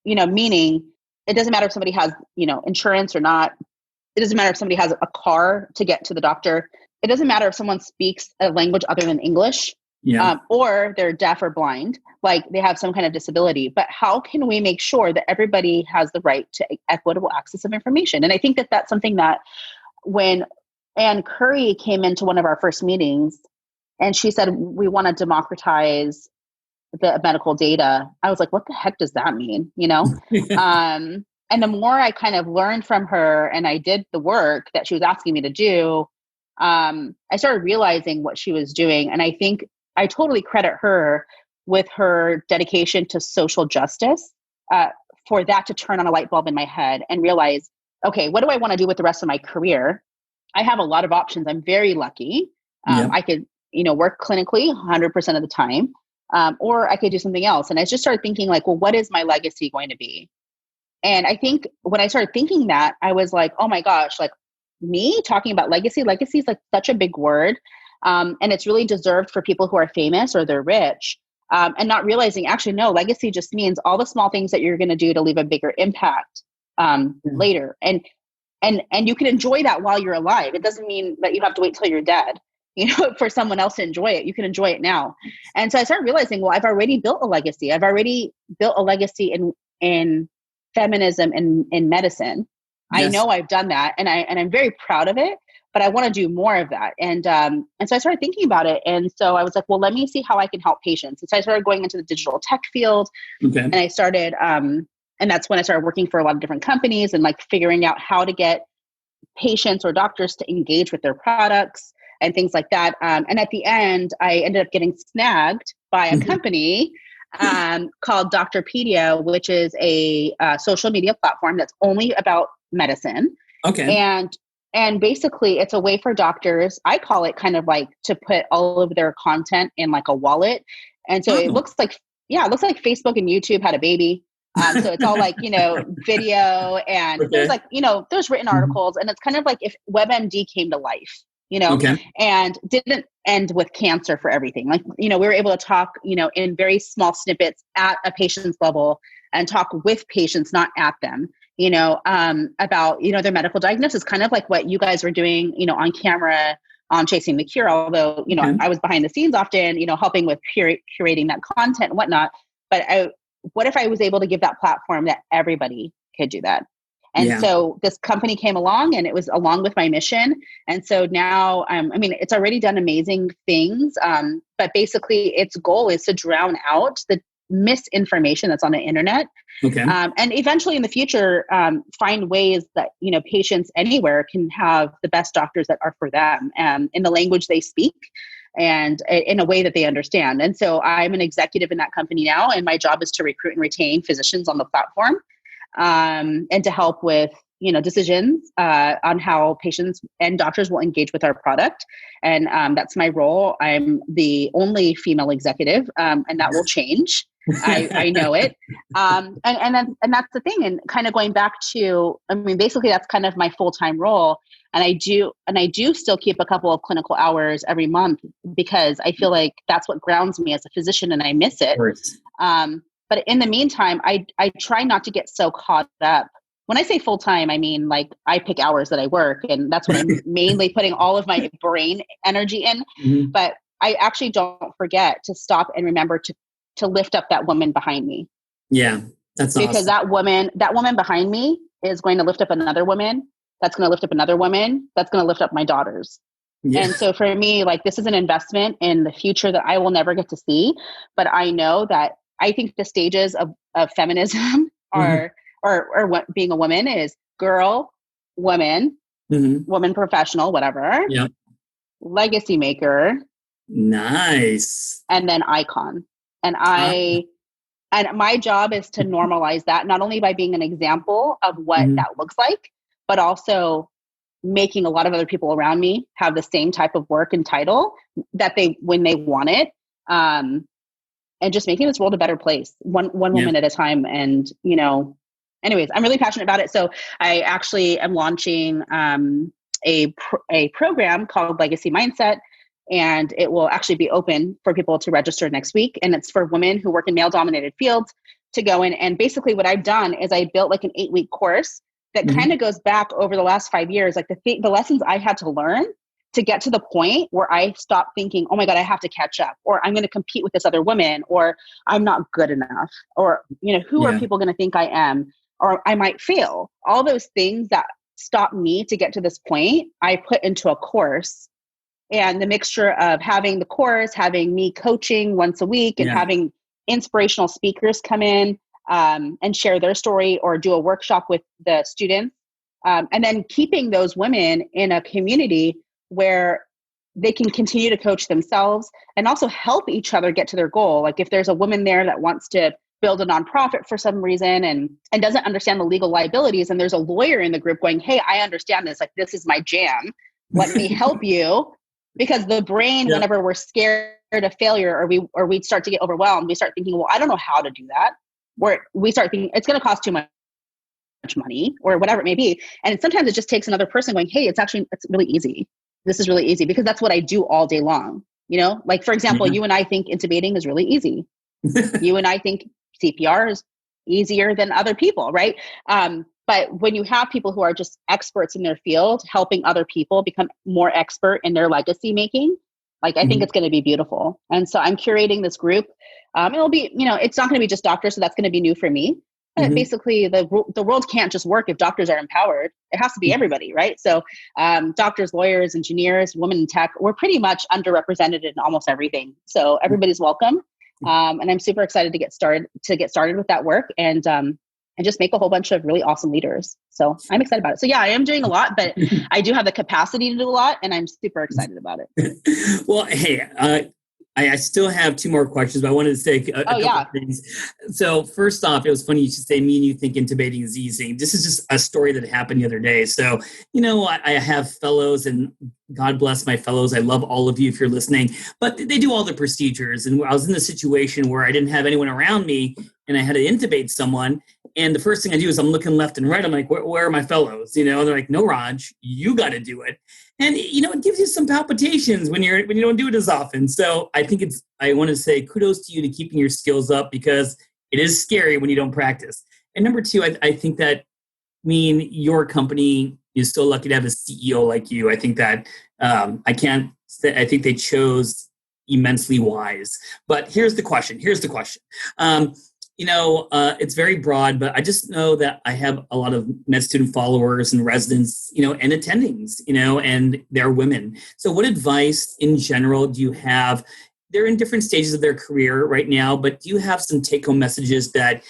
Meaning it doesn't matter if somebody has, insurance or not. It doesn't matter if somebody has a car to get to the doctor. it doesn't matter if someone speaks a language other than English, or they're deaf or blind, like they have some kind of disability, but how can we make sure that everybody has the right to equitable access of information? And I think that that's something that when Ann Curry came into one of our first meetings and she said, we want to democratize the medical data, I was like, what the heck does that mean? You know? And the more I kind of learned from her and I did the work that she was asking me to do, I started realizing what she was doing. And I think I totally credit her with her dedication to social justice, for that to turn on a light bulb in my head and realize, okay, what do I want to do with the rest of my career? I have a lot of options. I'm very lucky. I could, work clinically 100% of the time, or I could do something else. And I just started thinking like, well, what is my legacy going to be? And I think when I started thinking that, I was like, oh my gosh, like me talking about legacy is like such a big word. And it's really deserved for people who are famous or they're rich. And not realizing actually, no, legacy just means all the small things that you're going to do to leave a bigger impact later. And you can enjoy that while you're alive. It doesn't mean that you have to wait till you're dead, for someone else to enjoy it. You can enjoy it now. And so I started realizing, well, I've already built a legacy. I've already built a legacy in feminism and in medicine. Yes. I know I've done that and I'm very proud of it, but I want to do more of that. And so I started thinking about it. And so I was like, well, let me see how I can help patients. And so I started going into the digital tech field. Okay. And I started, and that's when I started working for a lot of different companies and like figuring out how to get patients or doctors to engage with their products and things like that. And at the end, I ended up getting snagged by a company called Doctorpedia, which is a social media platform that's only about medicine. Okay. And basically it's a way for doctors, I call it kind of like to put all of their content in like a wallet. And so it looks like Facebook and YouTube had a baby. So it's all like, video and there's like, there's written articles and it's kind of like if WebMD came to life, and didn't end with cancer for everything. Like, we were able to talk, in very small snippets at a patient's level and talk with patients, not at them, about, their medical diagnosis, kind of like what you guys were doing, on camera on Chasing the Cure. Although, I was behind the scenes often, helping with curating that content and whatnot. But what if I was able to give that platform that everybody could do that? And so this company came along and it was along with my mission. And so now, it's already done amazing things. But basically its goal is to drown out the misinformation that's on the internet. Okay. And eventually in the future, find ways that, patients anywhere can have the best doctors that are for them in the language they speak and in a way that they understand. And so I'm an executive in that company now. And my job is to recruit and retain physicians on the platform. And to help with, decisions on how patients and doctors will engage with our product. And that's my role. I'm the only female executive, and that will change. I know it. And that's the thing. And kind of going back to, basically that's kind of my full-time role. And I do still keep a couple of clinical hours every month because I feel like that's what grounds me as a physician and I miss it. But in the meantime, I try not to get so caught up. When I say full-time, I mean, like I pick hours that I work and that's what I'm mainly putting all of my brain energy in. Mm-hmm. But I actually don't forget to stop and remember to lift up that woman behind me. Yeah, that's awesome. Because that woman behind me is going to lift up another woman. That's going to lift up another woman. That's going to lift up my daughters. Yeah. And so for me, like this is an investment in the future that I will never get to see. But I know that I think the stages of feminism are, or what being a woman is girl, woman, woman professional, whatever. Yeah. Legacy maker. Nice. And then icon. And and my job is to normalize that, not only by being an example of what that looks like, but also making a lot of other people around me have the same type of work and title that when they want it. And just making this world a better place, one woman at a time. And, anyways, I'm really passionate about it. So I actually am launching a program called Legacy Mindset, and it will actually be open for people to register next week. And it's for women who work in male-dominated fields to go in. And basically what I've done is I built like an 8-week course that kind of goes back over the last 5 years, like the lessons I had to learn to get to the point where I stop thinking, oh my God, I have to catch up, or I'm going to compete with this other woman, or I'm not good enough, or, who are people going to think I am, or I might fail. All those things that stop me to get to this point, I put into a course. And the mixture of having the course, having me coaching once a week, and having inspirational speakers come in and share their story or do a workshop with the students. And then keeping those women in a community where they can continue to coach themselves and also help each other get to their goal. Like if there's a woman there that wants to build a nonprofit for some reason and doesn't understand the legal liabilities, and there's a lawyer in the group going, hey, I understand this. Like, this is my jam. Let me help you. Because the brain, whenever we're scared of failure or we start to get overwhelmed, we start thinking, well, I don't know how to do that. Or we start thinking it's going to cost too much money or whatever it may be. And sometimes it just takes another person going, hey, it's really easy. This is really easy, because that's what I do all day long. Like, for example, you and I think intubating is really easy. You and I think CPR is easier than other people, right? But when you have people who are just experts in their field, helping other people become more expert in their legacy making, like, I think it's going to be beautiful. And so I'm curating this group. It'll be, it's not going to be just doctors. So that's going to be new for me. But basically the world can't just work if doctors are empowered. It has to be everybody, right? So doctors, lawyers, engineers, women in tech, we're pretty much underrepresented in almost everything. So everybody's welcome. And I'm super excited to get started with that work and just make a whole bunch of really awesome leaders. So I'm excited about it. So yeah, I am doing a lot, but I do have the capacity to do a lot, and I'm super excited about it. Well, hey, I still have two more questions, but I wanted to say a couple of things. So first off, it was funny you should say me and you think intubating is easy. This is just a story that happened the other day. So, I have fellows, and God bless my fellows. I love all of you if you're listening, but they do all the procedures. And I was in a situation where I didn't have anyone around me and I had to intubate someone. And the first thing I do is I'm looking left and right. I'm like, where are my fellows? And they're like, no, Raj, you got to do it. And, it gives you some palpitations when you don't do it as often. So I want to say kudos to you to keeping your skills up, because it is scary when you don't practice. And number two, I think that, your company is so lucky to have a CEO like you. I think that I think they chose immensely wise. But here's the question. It's very broad, but I just know that I have a lot of med student followers and residents, and attendings, and they're women. So what advice in general do you have? They're in different stages of their career right now, but do you have some take-home messages that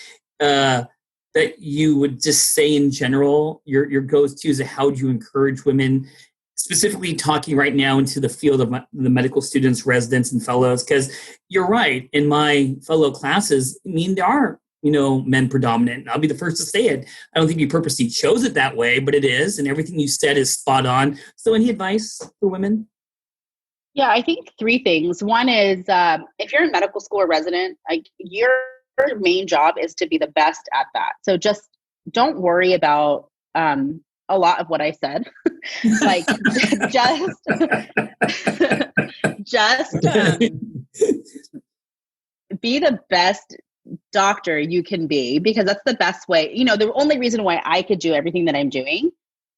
you would just say in general, your go-tos of how do you encourage women, specifically talking right now into the field of the medical students, residents, and fellows? Because you're right, in my fellow classes, there are, men predominant. I'll be the first to say it. I don't think you purposely chose it that way, but it is, and everything you said is spot on. So any advice for women? Yeah, I think three things. One is if you're in medical school or resident, your main job is to be the best at that. So just don't worry about a lot of what I said. Like just be the best doctor you can be, because that's the best way. The only reason why I could do everything that I'm doing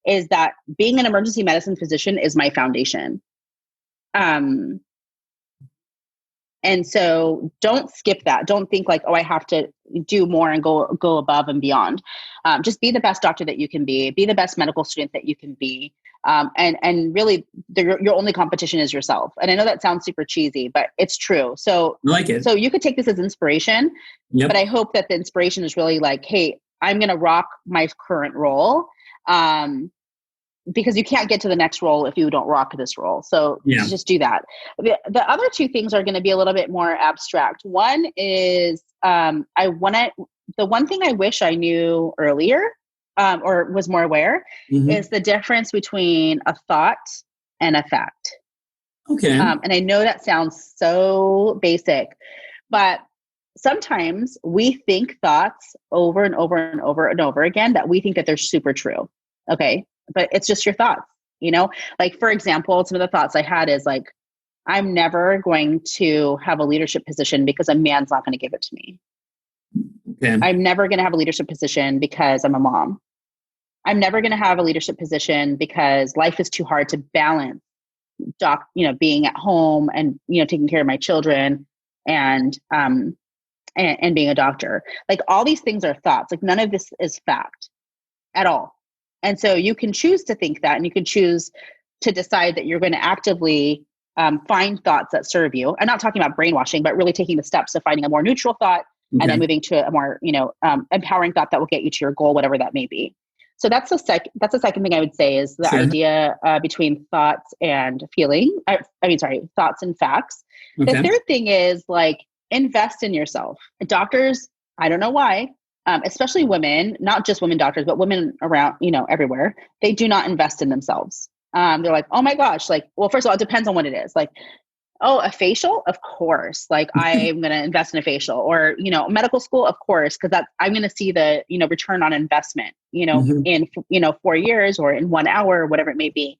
is that being an emergency medicine physician is my foundation. And so don't skip that. Don't think like, oh, I have to do more and go above and beyond. Just be the best doctor that you can be the best medical student that you can be. And really your only competition is yourself. And I know that sounds super cheesy, but it's true. So I like it. So you could take this as inspiration, but I hope that the inspiration is really like, hey, I'm going to rock my current role. Because you can't get to the next role if you don't rock this role. So just do that. The other two things are going to be a little bit more abstract. One is the one thing I wish I knew earlier or was more aware is the difference between a thought and a fact. Okay. And I know that sounds so basic, but sometimes we think thoughts over and over and over and over again that we think that they're super true. Okay. But it's just your thoughts, like, for example, some of the thoughts I had is like, I'm never going to have a leadership position because a man's not going to give it to me. Okay. I'm never going to have a leadership position because I'm a mom. I'm never going to have a leadership position because life is too hard to balance being at home and, taking care of my children and being a doctor. Like all these things are thoughts. Like none of this is fact at all. And so you can choose to think that, and you can choose to decide that you're going to actively find thoughts that serve you. I'm not talking about brainwashing, but really taking the steps of finding a more neutral thought and then moving to a more, empowering thought that will get you to your goal, whatever that may be. So that's the second thing I would say is the idea between thoughts and feeling. Thoughts and facts. Okay. The third thing is like invest in yourself. Doctors, I don't know why, especially women, not just women doctors, but women around, everywhere, they do not invest in themselves. They're like, oh my gosh, like, well, first of all, it depends on what it is. Like, oh, a facial? Of course. Like I'm going to invest in a facial, or, medical school, of course, because I'm going to see the, return on investment, in, 4 years or in 1 hour, or whatever it may be.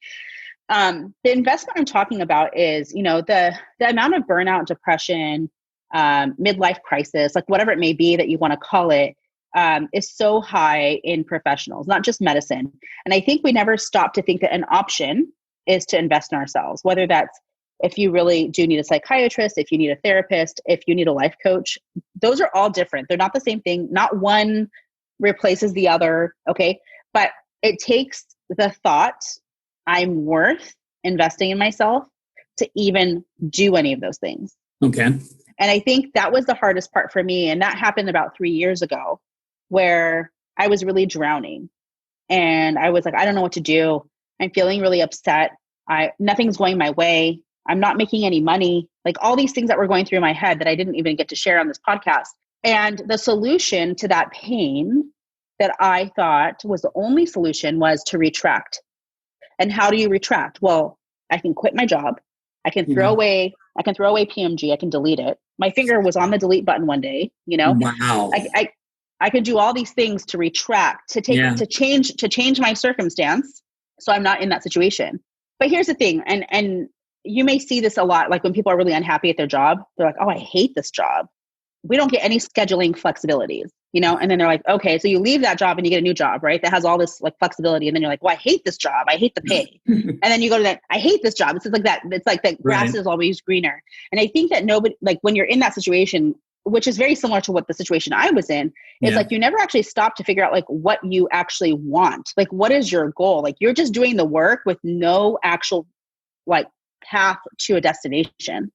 The investment I'm talking about is, the amount of burnout, depression, midlife crisis, like whatever it may be that you want to call it, is so high in professionals, not just medicine. And I think we never stop to think that an option is to invest in ourselves, whether that's if you really do need a psychiatrist, if you need a therapist, if you need a life coach. Those are all different. They're not the same thing. Not one replaces the other. Okay. But it takes the thought, I'm worth investing in myself, to even do any of those things. Okay. And I think that was the hardest part for me. And that happened about 3 years ago, where I was really drowning and I was like, I don't know what to do. I'm feeling really upset. Nothing's going my way. I'm not making any money. Like all these things that were going through my head that I didn't even get to share on this podcast. And the solution to that pain that I thought was the only solution was to retract. And how do you retract? Well, I can quit my job. I can throw away PMG. I can delete it. My finger was on the delete button one day, Wow. I could do all these things to retract, to change my circumstance, so I'm not in that situation. But here's the thing, and you may see this a lot, like when people are really unhappy at their job, they're like, oh, I hate this job. We don't get any scheduling flexibilities, and then they're like, okay, so you leave that job and you get a new job, right? That has all this like flexibility. And then you're like, well, I hate this job. I hate the pay. And then you go to that, I hate this job. It's like that. It's like that grass is always greener. And I think that nobody, like when you're in that situation, which is very similar to what the situation I was in, is like, you never actually stop to figure out like what you actually want. Like, what is your goal? Like you're just doing the work with no actual like path to a destination.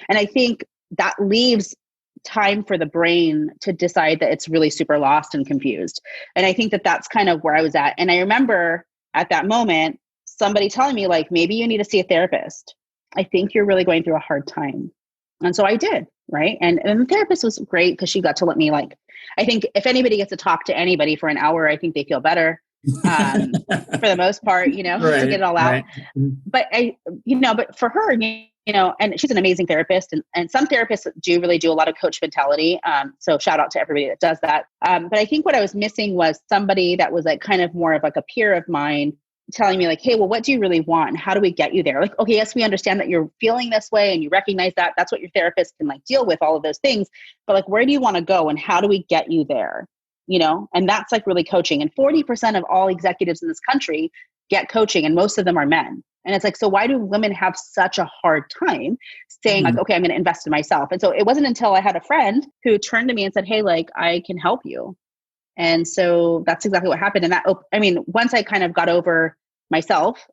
And I think that leaves time for the brain to decide that it's really super lost and confused. And I think that that's kind of where I was at. And I remember at that moment, somebody telling me like, maybe you need to see a therapist. I think you're really going through a hard time. And so I did. Right. And the therapist was great because she got to let me like, I think if anybody gets to talk to anybody for an hour, I think they feel better for the most part, to get it all out. Right. But but for her, and she's an amazing therapist, and some therapists do really do a lot of coach mentality. So shout out to everybody that does that. But I think what I was missing was somebody that was like kind of more of like a peer of mine, telling me like, hey, well, what do you really want? And how do we get you there? Like, okay, yes, we understand that you're feeling this way and you recognize that. That's what your therapist can like deal with, all of those things. But like, where do you want to go and how do we get you there? And that's like really coaching. And 40% of all executives in this country get coaching, and most of them are men. And it's like, so why do women have such a hard time saying like, okay, I'm going to invest in myself? And so it wasn't until I had a friend who turned to me and said, hey, like, I can help you. And so that's exactly what happened. And once I kind of got over myself,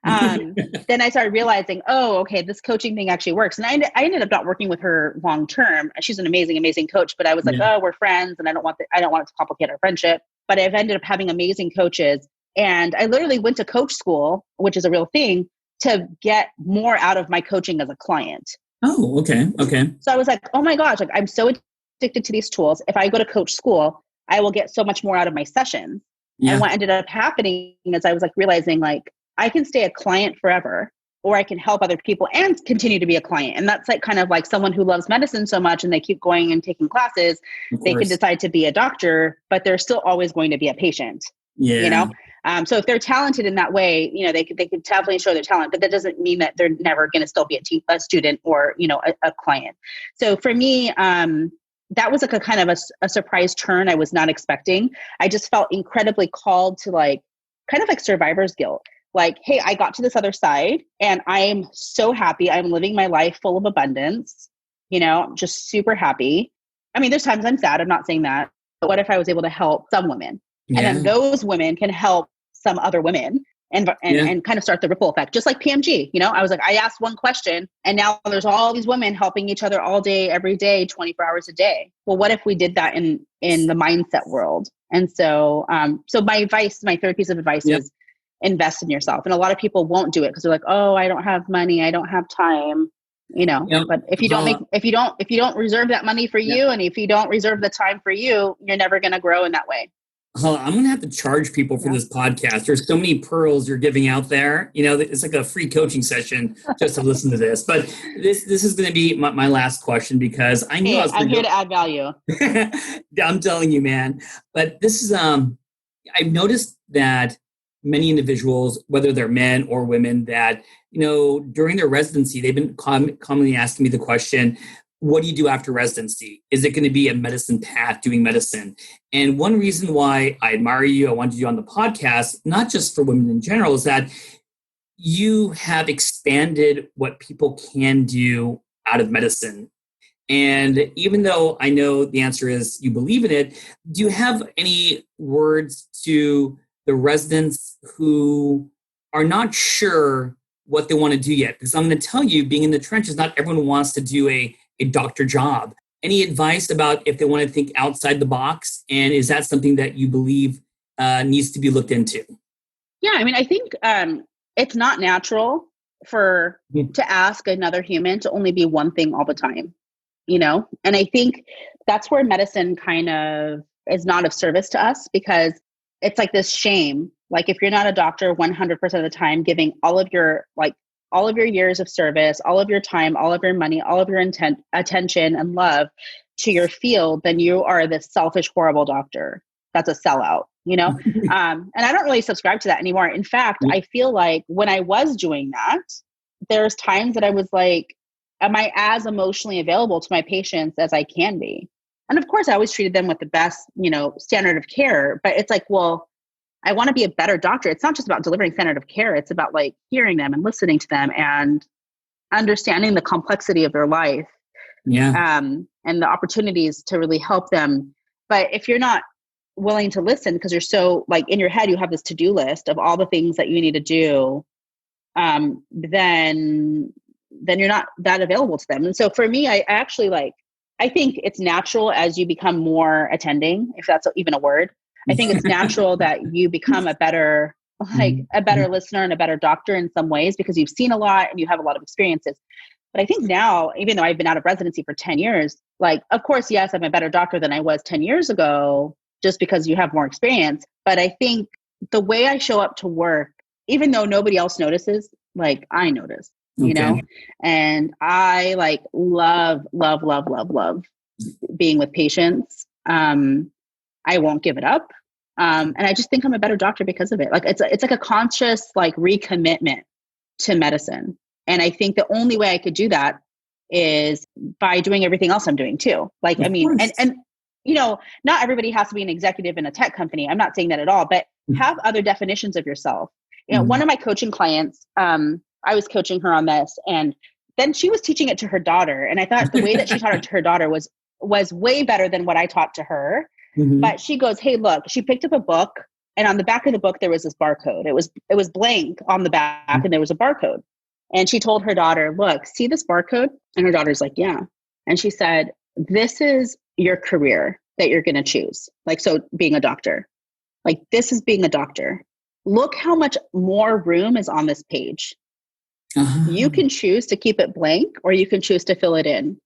then I started realizing, oh, okay, this coaching thing actually works. And I ended up not working with her long term. She's an amazing, amazing coach, but I was like, oh, we're friends, and I don't want it to complicate our friendship. But I've ended up having amazing coaches, and I literally went to coach school, which is a real thing, to get more out of my coaching as a client. Oh, okay, okay. So I was like, oh my gosh, like I'm so addicted to these tools. If I go to coach school, I will get so much more out of my sessions. Yeah. And what ended up happening is I was like realizing like I can stay a client forever, or I can help other people and continue to be a client. And that's like kind of like someone who loves medicine so much and they keep going and taking classes, they can decide to be a doctor, but they're still always going to be a patient. Yeah. So if they're talented in that way, they could definitely show their talent, but that doesn't mean that they're never going to still be a student or, a client. So for me, that was like a kind of a surprise turn I was not expecting. I just felt incredibly called to like, kind of like survivor's guilt. like, hey, I got to this other side and I'm so happy. I'm living my life full of abundance, just super happy. I mean, there's times I'm sad. I'm not saying that. But what if I was able to help some women? Yeah. And then those women can help some other women and kind of start the ripple effect, just like PMG. I was like, I asked one question and now there's all these women helping each other all day, every day, 24 hours a day. Well, what if we did that in the mindset world? And so, my third piece of advice is invest in yourself. And a lot of people won't do it because they're like, oh, I don't have money. I don't have time, but if you don't reserve that money for you, and if you don't reserve the time for you, you're never going to grow in that way. I'm going to have to charge people for this podcast. There's so many pearls you're giving out there. It's like a free coaching session just to listen to this. But this is going to be my last question because I knew I'm here to add value. I'm telling you, man. But this is, I've noticed that many individuals, whether they're men or women, that, during their residency, they've been commonly asking me the question, what do you do after residency? Is it going to be a medicine path doing medicine? And one reason why I admire you, I wanted you on the podcast, not just for women in general, is that you have expanded what people can do out of medicine. And even though I know the answer is you believe in it, do you have any words to the residents who are not sure what they want to do yet? Because I'm going to tell you, being in the trenches, not everyone wants to do a doctor job. Any advice about if they want to think outside the box? And is that something that you believe needs to be looked into? Yeah, I mean, I think it's not natural to ask another human to only be one thing all the time, And I think that's where medicine kind of is not of service to us, because it's like this shame. Like if you're not a doctor 100% of the time, giving all of your years of service, all of your time, all of your money, all of your attention and love to your field, then you are this selfish, horrible doctor. That's a sellout, and I don't really subscribe to that anymore. In fact, I feel like when I was doing that, there's times that I was like, am I as emotionally available to my patients as I can be? And of course, I always treated them with the best, standard of care. But it's like, well, I want to be a better doctor. It's not just about delivering standard of care. It's about like hearing them and listening to them and understanding the complexity of their life. Yeah. And the opportunities to really help them. But if you're not willing to listen because you're so like in your head, you have this to-do list of all the things that you need to do, then you're not that available to them. And so for me, I think it's natural as you become more attending, if that's even a word. I think it's natural that you become a better listener and a better doctor in some ways because you've seen a lot and you have a lot of experiences. But I think now, even though I've been out of residency for 10 years, like, of course, yes, I'm a better doctor than I was 10 years ago, just because you have more experience. But I think the way I show up to work, even though nobody else notices, like I notice, and I like love being with patients. I won't give it up. And I just think I'm a better doctor because of it. Like it's like a conscious like recommitment to medicine. And I think the only way I could do that is by doing everything else I'm doing too. Like, I mean, and not everybody has to be an executive in a tech company. I'm not saying that at all, but have other definitions of yourself. One of my coaching clients, I was coaching her on this, and then she was teaching it to her daughter. And I thought the way that she taught it to her daughter was way better than what I taught to her. Mm-hmm. But she goes, hey, look, she picked up a book, and on the back of the book, there was this barcode. It was blank on the back, and there was a barcode. And she told her daughter, look, see this barcode? And her daughter's like, yeah. And she said, this is your career that you're going to choose. Like, so being a doctor, like this is being a doctor. Look how much more room is on this page. Uh-huh. You can choose to keep it blank, or you can choose to fill it in.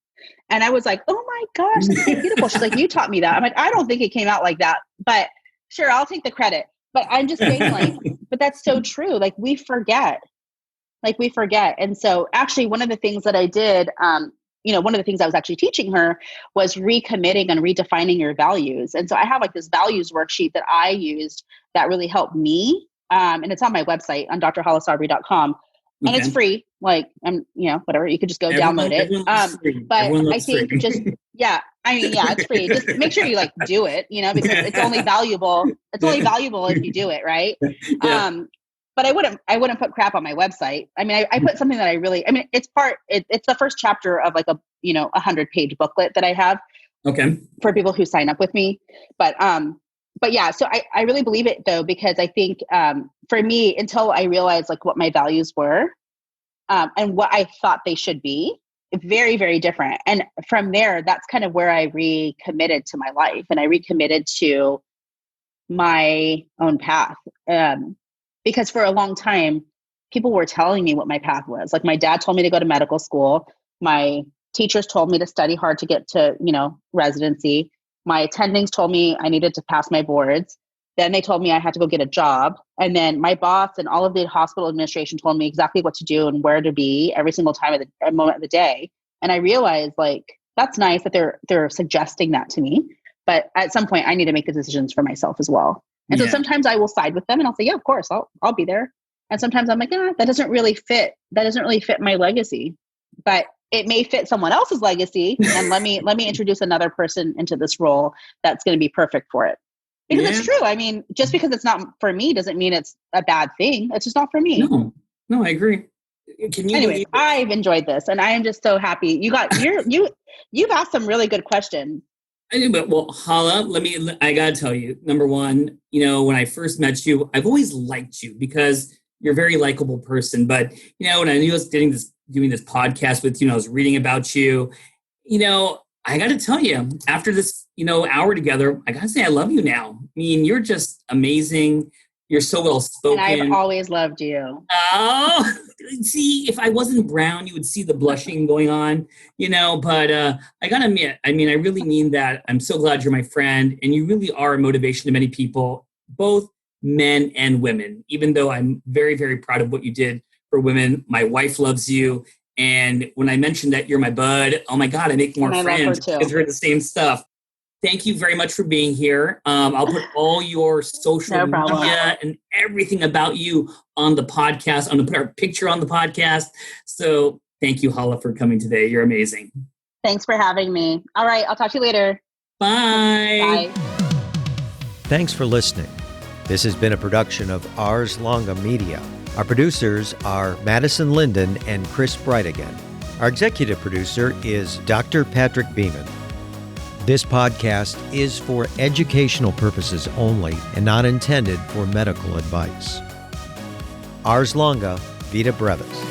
And I was like, oh my gosh, that's so beautiful. She's like, you taught me that. I'm like, I don't think it came out like that, but sure, I'll take the credit. But I'm just saying, like, but that's so true. Like we forget. And so actually one of the things that I did, one of the things I was actually teaching her was recommitting and redefining your values. And so I have like this values worksheet that I used that really helped me. And it's on my website on drhalasabry.com. And it's free, like, whatever, you could just go download it. But I think it's free. Just make sure you like do it, because it's only valuable. It's only valuable if you do it. Right. Yeah. but I wouldn't put crap on my website. I mean, I put something that I really, I mean, it's the first chapter of like a 100-page booklet that I have. Okay. For people who sign up with me. But yeah, so I really believe it though, because I think, for me, until I realized like what my values were, and what I thought they should be, very, very different. And from there, that's kind of where I recommitted to my life, and I recommitted to my own path. Because for a long time, people were telling me what my path was. Like my dad told me to go to medical school. My teachers told me to study hard to get to, residency. My attendings told me I needed to pass my boards. Then they told me I had to go get a job. And then my boss and all of the hospital administration told me exactly what to do and where to be every single moment of the day. And I realized like, that's nice that they're suggesting that to me. But at some point I need to make the decisions for myself as well. And so sometimes I will side with them and I'll say, yeah, of course, I'll be there. And sometimes I'm like, that doesn't really fit. That doesn't really fit my legacy, but it may fit someone else's legacy. And let me introduce another person into this role that's going to be perfect for it. Because it's true. I mean, just because it's not for me doesn't mean it's a bad thing. It's just not for me. No, I agree. Anyways, I've enjoyed this and I am just so happy. You've asked some really good questions. Well, Hala, I got to tell you, number one, when I first met you, I've always liked you because you're a very likable person. But, when I knew I was doing this podcast with you, and I was reading about you, I got to tell you, after this, hour together, I got to say, I love you now. I mean, you're just amazing. You're so well spoken. And I've always loved you. Oh, see, if I wasn't brown, you would see the blushing going on, but I got to admit, I mean, I really mean that. I'm so glad you're my friend, and you really are a motivation to many people, both men and women, even though I'm very, very proud of what you did for women. My wife loves you. And when I mentioned that you're my bud, oh my God, I make more friends because we're the same stuff. Thank you very much for being here. I'll put all your social media and everything about you on the podcast. I'm going to put our picture on the podcast. So thank you, Hala, for coming today. You're amazing. Thanks for having me. All right. I'll talk to you later. Bye. Bye. Thanks for listening. This has been a production of Ars Longa Media. Our producers are Madison Linden and Chris Brightigan. Our executive producer is Dr. Patrick Beeman. This podcast is for educational purposes only and not intended for medical advice. Ars Longa, Vita Brevis.